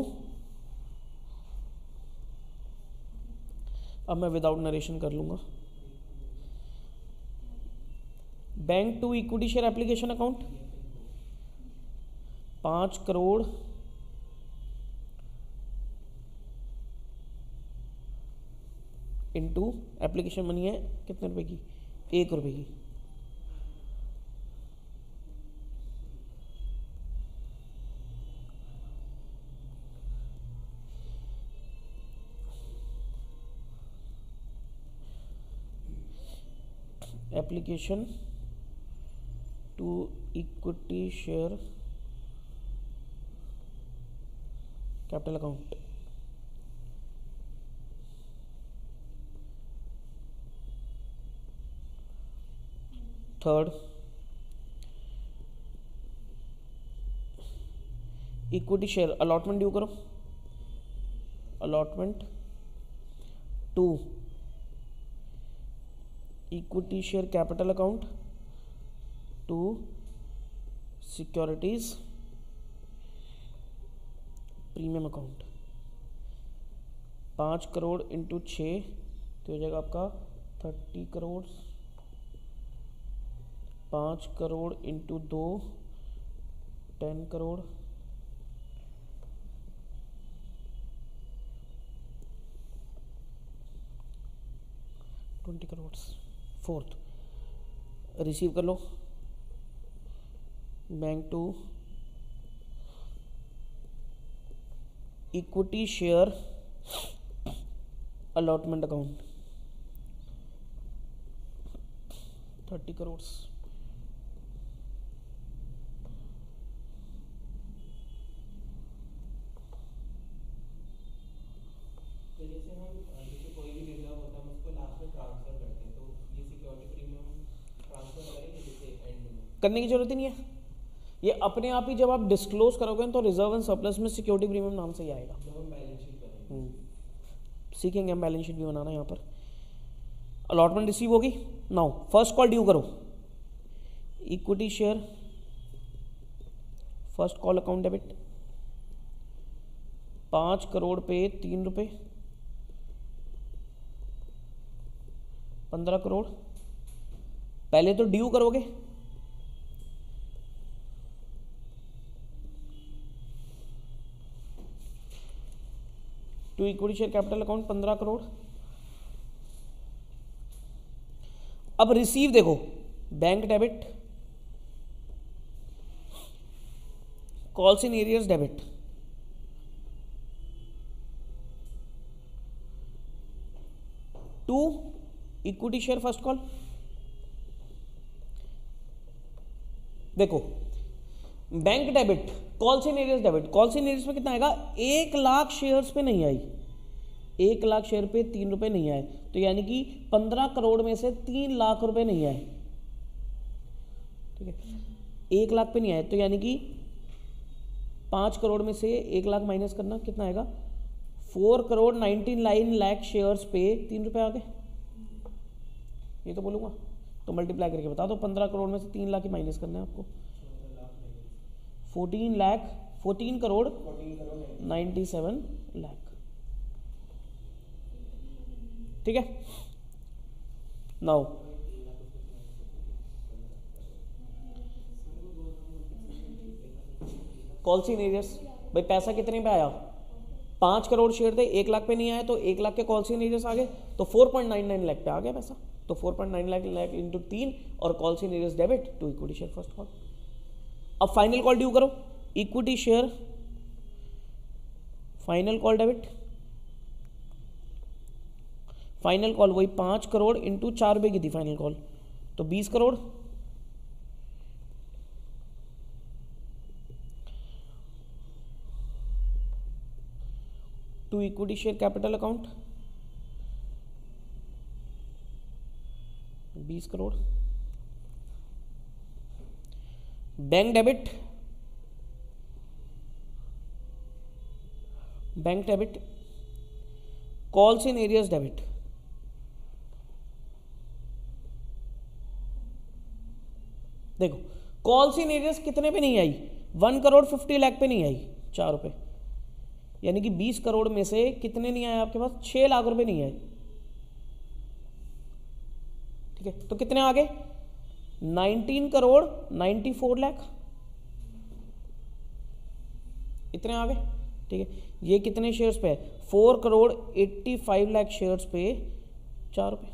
अब मैं विदाउट नरेशन कर लूंगा, bank to equity share application account 5 crore into application money है कितने रुपए की? 1 रुपए की। Application to equity share capital account, third equity share allotment due करो, allotment to equity share capital account to securities premium account. 5 crore into 6 तो हो जाएगा आपका 30 crore. 5 crore into 2 10 crore. 20 crore. Fourth, receive कर लो, bank to equity share allotment account 30 crore. तो जैसे हम जैसे कोई भी रिजर्व होता है हम उसको लास्ट में ट्रांसफर करते हैं, तो ये सिक्योरिटी प्रीमियम ट्रांसफर करेंगे जैसे एंड में? करने की जरूरत ही नहीं है, ये अपने आप ही जब आप डिस्क्लोज करोगे तो रिजर्व एंड सरप्लस में सिक्योरिटी प्रीमियम नाम से ही आएगा। जब हम बैलेंस शीट करेंगे सीखेंगे हम बैलेंस शीट भी बनाना यहाँ पर। अलॉटमेंट रिसीव होगी, नाउ फर्स्ट कॉल ड्यू करो, equity share first call account debit 5 crore पे 3 रुपए, 15 करोड़। पहले तो ड्यू करोगे, to equity share capital account 15 crore. अब रिसीव देखो, bank debit, calls in arrears debit, to equity share first call. देखो bank debit, calls in arrears debit, calls in arrears में कितना आएगा, 1 लाख शेयर्स पे नहीं आई, 1 लाख शेयर पे 3 रुपए नहीं आए, तो यानी कि 15 करोड़ में से 3 लाख रुपए नहीं आए, ठीक है। 1 लाख पे नहीं आए तो यानी कि 5 करोड़ में से 1 लाख माइनस करना, कितना आएगा, 4 करोड़ 99 लाख शेयर्स पे 3 रुपए आ गए। ये तो बोलूंगा, तो मल्टीप्लाई करके बता दो, 15 करोड़ में से 3 लाख ही माइनस करना है आपको, 14 करोड़ 97 लाख, ठीक है। नाउ कॉल्स इन एरियर्स, भाई पैसा कितने पे आया, 5 करोड़ शेयर थे, 1 लाख पे नहीं आया, तो 1 लाख के कॉल्स इन एरियर्स आ गए, तो 4.99 लाख पे आ गया पैसा, तो 4.9 लाख इंटू 3 और calls in arrears debit to equity share first call. अब फाइनल कॉल ड्यू करो, equity share final call debit, final call वही 5 करोड़ इंटू 4 रुपए की थी फाइनल कॉल, तो 20 crore. To equity share capital account 20 crore. Bank debit, bank debit, calls in arrears debit, देखो calls in arrears कितने पे नहीं आई, 1 करोड़ 50 लाख पे नहीं आई, 4 रुपए, यानी कि 20 करोड़ में से कितने नहीं आए आपके पास, 6 लाख रुपए नहीं आए, ठीक है। तो कितने आ गए, 19 करोड़ 94 लाख, इतने आ गए, ठीक है। ये कितने शेयर्स पे है, 4 करोड़ 85 लाख शेयर्स पे 4 रुपए,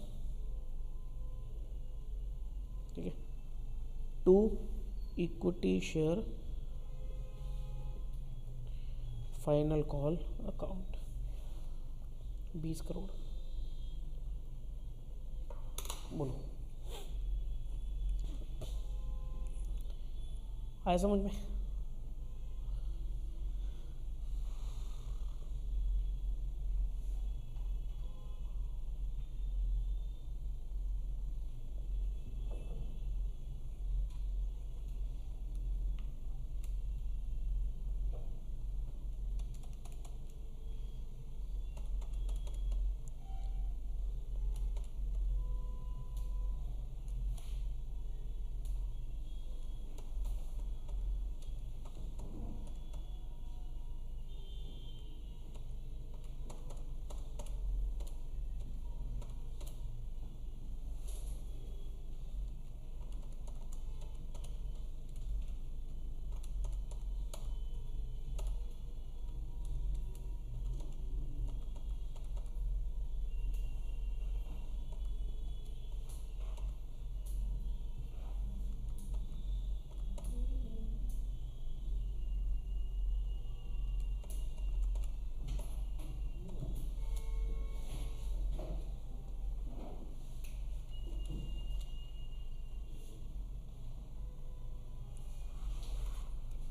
ठीक है। To equity share final call account 20 crore. बोलो आया समझ में?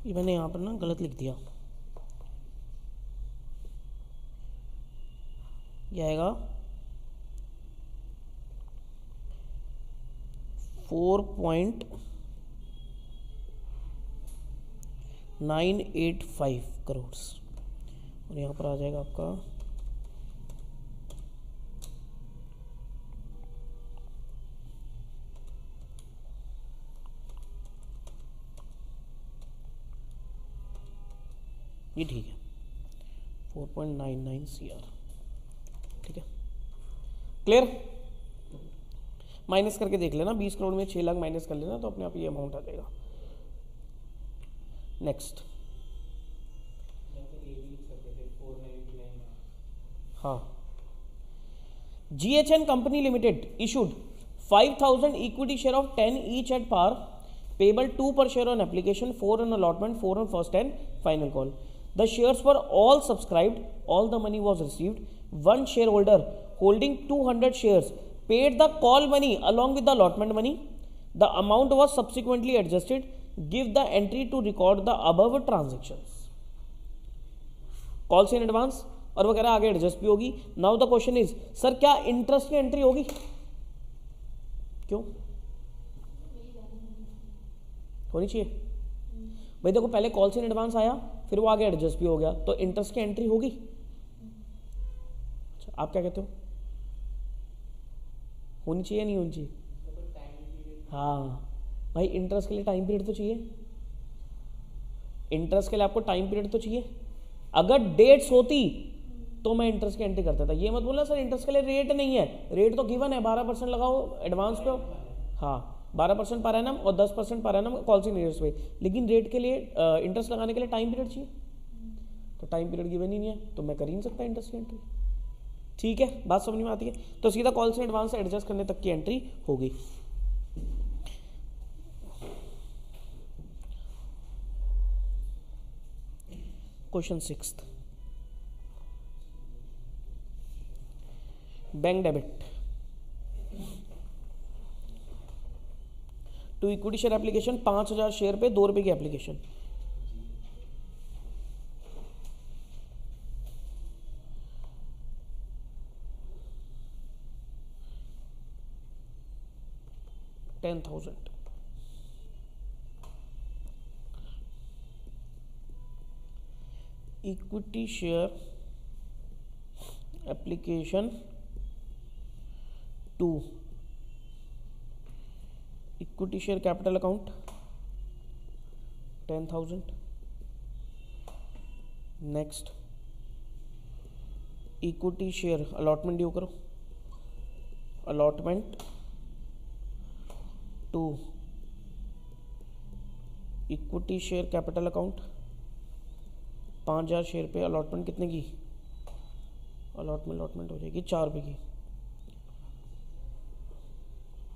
ये मैंने यहाँ पर ना गलत लिख दिया, ये आएगा 4.985 करोड़ और यहाँ पर आ जाएगा आपका ये, ठीक है 4.99 CR, ठीक है क्लियर। माइनस करके देख लेना, 20 करोड़ में 6 लाख माइनस कर लेना तो अपने आप ये अमाउंट आ जाएगा। नेक्स्ट, हाँ, GHN company limited issued 5,000 equity share of 10 each at par, payable 2 per share on application, 4 on allotment, 4 on first and final call. The shares were all subscribed, all the money was received. One shareholder holding 200 shares paid the call money along with the allotment money. The amount was subsequently adjusted. Give the entry to record the above transactions. Calls in advance और वगैरह आगे adjust भी होगी। Now the question is, sir क्या interest की entry होगी? क्यों होनी चाहिए भाई? देखो पहले कॉल्स इन एडवांस आया, फिर वो आगे एडजस्ट भी हो गया, तो इंटरेस्ट की एंट्री होगी। अच्छा, आप क्या कहते हो, होनी चाहिए नहीं होनी चाहिए? हाँ भाई, इंटरेस्ट के लिए टाइम पीरियड तो चाहिए, इंटरेस्ट के लिए आपको टाइम पीरियड तो चाहिए। अगर डेट्स होती तो मैं इंटरेस्ट की एंट्री करता था। ये मत बोलना सर इंटरेस्ट के लिए रेट नहीं है, रेट तो गिवन है, 12% लगाओ एडवांस पे, हाँ 12% पर एनम और 10% per annum calls in years पे, लेकिन रेट के लिए इंटरेस्ट लगाने के लिए टाइम पीरियड चाहिए, तो टाइम पीरियड गिवन ही नहीं है, तो मैं कर ही नहीं सकता इंटरेस्ट की एंट्री। ठीक है, बात समझ में आती है? तो सीधा कॉल्स इन एडवांस से एडजस्ट करने तक की एंट्री होगी। Question 6, bank debit to equity share application, 5,000 share पे 2 रुपए की application. $10,000 equity share application to equity share capital account 10,000। Next, equity share allotment due करो, allotment to equity share capital account, 5,000 share पे allotment कितने की? Allotment हो जाएगी 4 रुपये की,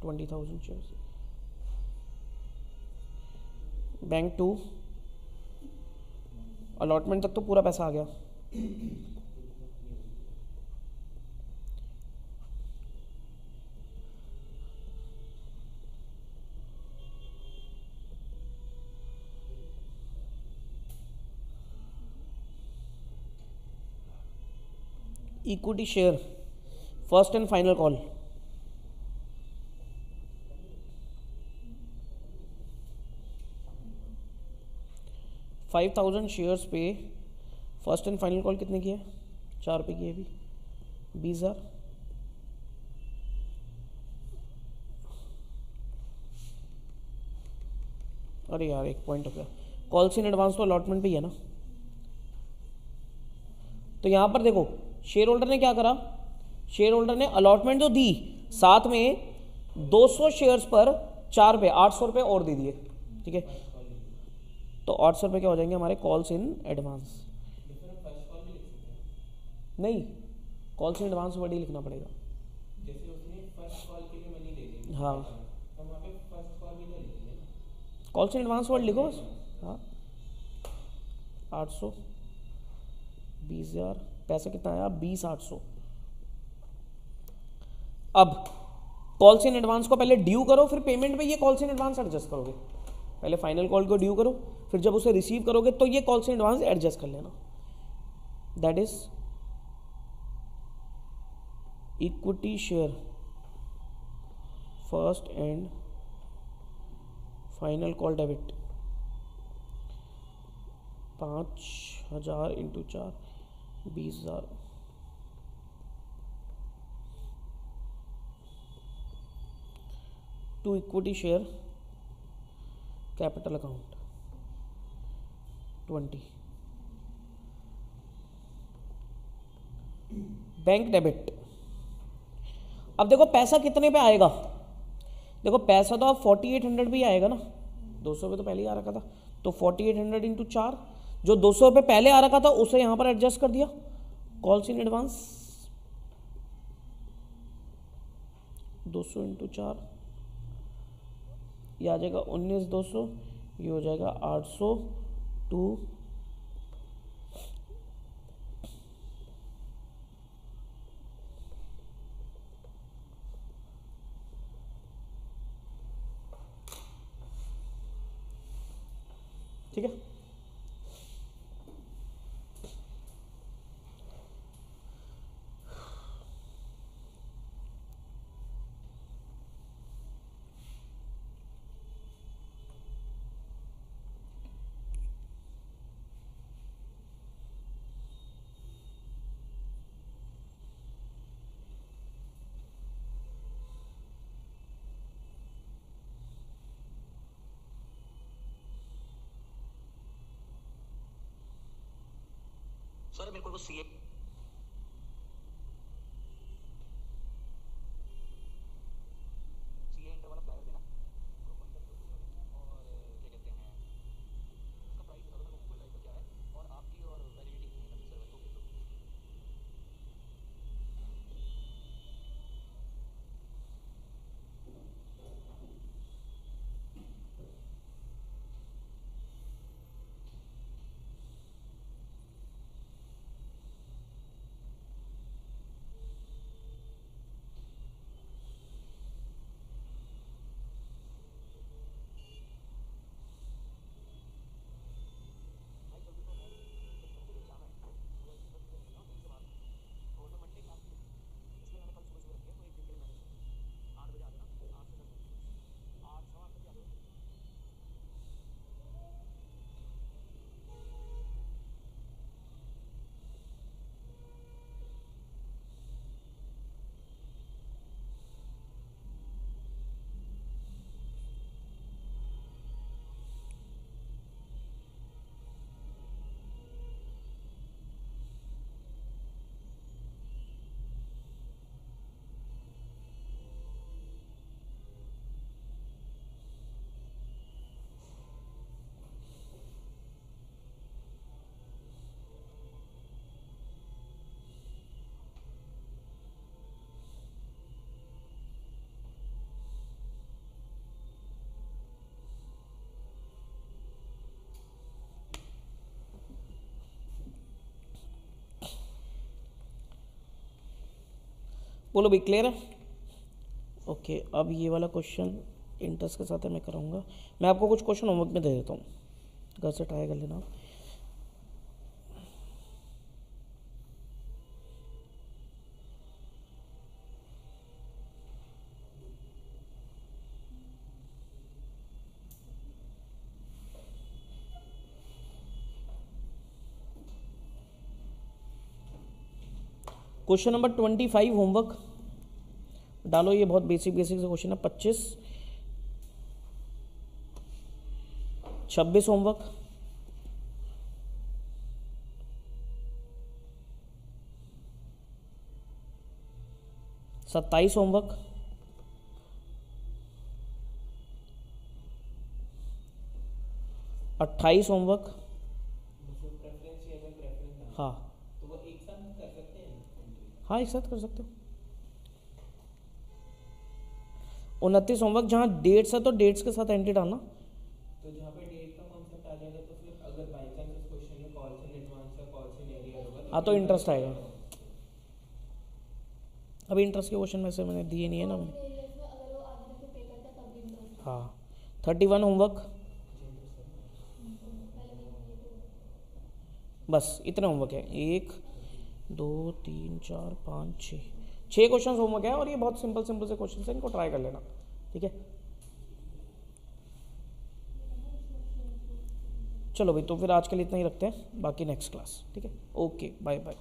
20,000 शेयर। बैंक टू अलॉटमेंट तक तो पूरा पैसा आ गया, equity share first and final call, $5,000 shares पे फर्स्ट एंड फाइनल कॉल कितने की है? 4 रुपये की है भी, 20,000। अरे यार एक पॉइंट हो गया, कॉल्स इन एडवांस तो अलॉटमेंट पे ही है ना। तो यहां पर देखो शेयर होल्डर ने क्या करा, शेयर होल्डर ने अलॉटमेंट तो दी, साथ में 200 शेयर्स पर 4 रुपये, 800 रुपये और दे दिए। ठीक है, तो 800 रुपये क्या हो जाएंगे हमारे? Calls in advance. नहीं, कॉल्स इन एडवांस वर्ड ही लिखना पड़ेगा। जैसे उसने फर्स्ट कॉल के लिए मनी ले ली, हाँ, तो वहाँ पे फर्स्ट कॉल भी ले लेंगे ना, कॉल्स इन एडवांस वर्ड लिखो बस। हाँ, 800, 20,000, पैसा कितना आया? 20,800। अब कॉल्स इन एडवांस को पहले ड्यू करो, फिर पेमेंट पे ये कॉल्स इन एडवांस एडजस्ट करोगे। पहले फाइनल कॉल को ड्यू करो, फिर जब उसे रिसीव करोगे तो ये कॉल्स इन एडवांस एडजस्ट कर लेना। That is equity share first and final call debit 5,000 into 4 20,000। To equity share capital account 20। Bank debit. अब देखो पैसा कितने पे आएगा, देखो पैसा तो अब 4800 भी आएगा ना, 200 पे तो पहले ही आ रखा था, तो 4800 इंटू 4, जो 200 पे पहले आ रखा था उसे यहां पर एडजस्ट कर दिया, कॉल्स इन एडवांस 200 इंटू 4, ये आ जाएगा 19,200, ये हो जाएगा 800 टू ठीक है। सर मेरे को सीए इंटर वाला फ्लायर देना और क्या कहते हैं उसका प्राइस बता दो मेरे को, क्या है और आपकी और वैलिडिटी कितनी है सर, तो बोलो भाई क्लियर है। ओके अब ये वाला क्वेश्चन इंटरेस्ट के साथ मैं कराऊंगा, मैं आपको कुछ क्वेश्चन होमवर्क में दे देता हूँ, घर से ट्राई कर लेना। क्वेश्चन नंबर 25 होमवर्क डालो, ये बहुत बेसिक बेसिक से क्वेश्चन है। 25 26 होमवर्क, 27 होमवर्क, 28 होमवर्क। हाँ हाँ एक साथ कर सकते हो। 29 होमवर्क, जहाँ डेट्स है तो डेट्स के साथ एंट्री डालना। तो जहाँ पे डेट का कॉन्सेप्ट आ जाएगा तो फिर अगर बाई चांस उस क्वेश्चन में कॉल्स इन एडवांस या कॉल्स इन एरियर होगा हाँ तो इंटरेस्ट आएगा। अभी इंटरेस्ट के क्वेश्चन में से मैंने दिए नहीं है ना मैंने। हाँ 31 होमवर्क, बस इतना होमवर्क है, 1 2 3 4 5 6 क्वेश्चन होमवर्क है, और ये बहुत सिंपल सिंपल से क्वेश्चन है, इनको ट्राई कर लेना, ठीक है। चलो भाई, तो फिर आज के लिए इतना ही रखते हैं, बाकी नेक्स्ट क्लास, ठीक है। Okay, bye bye.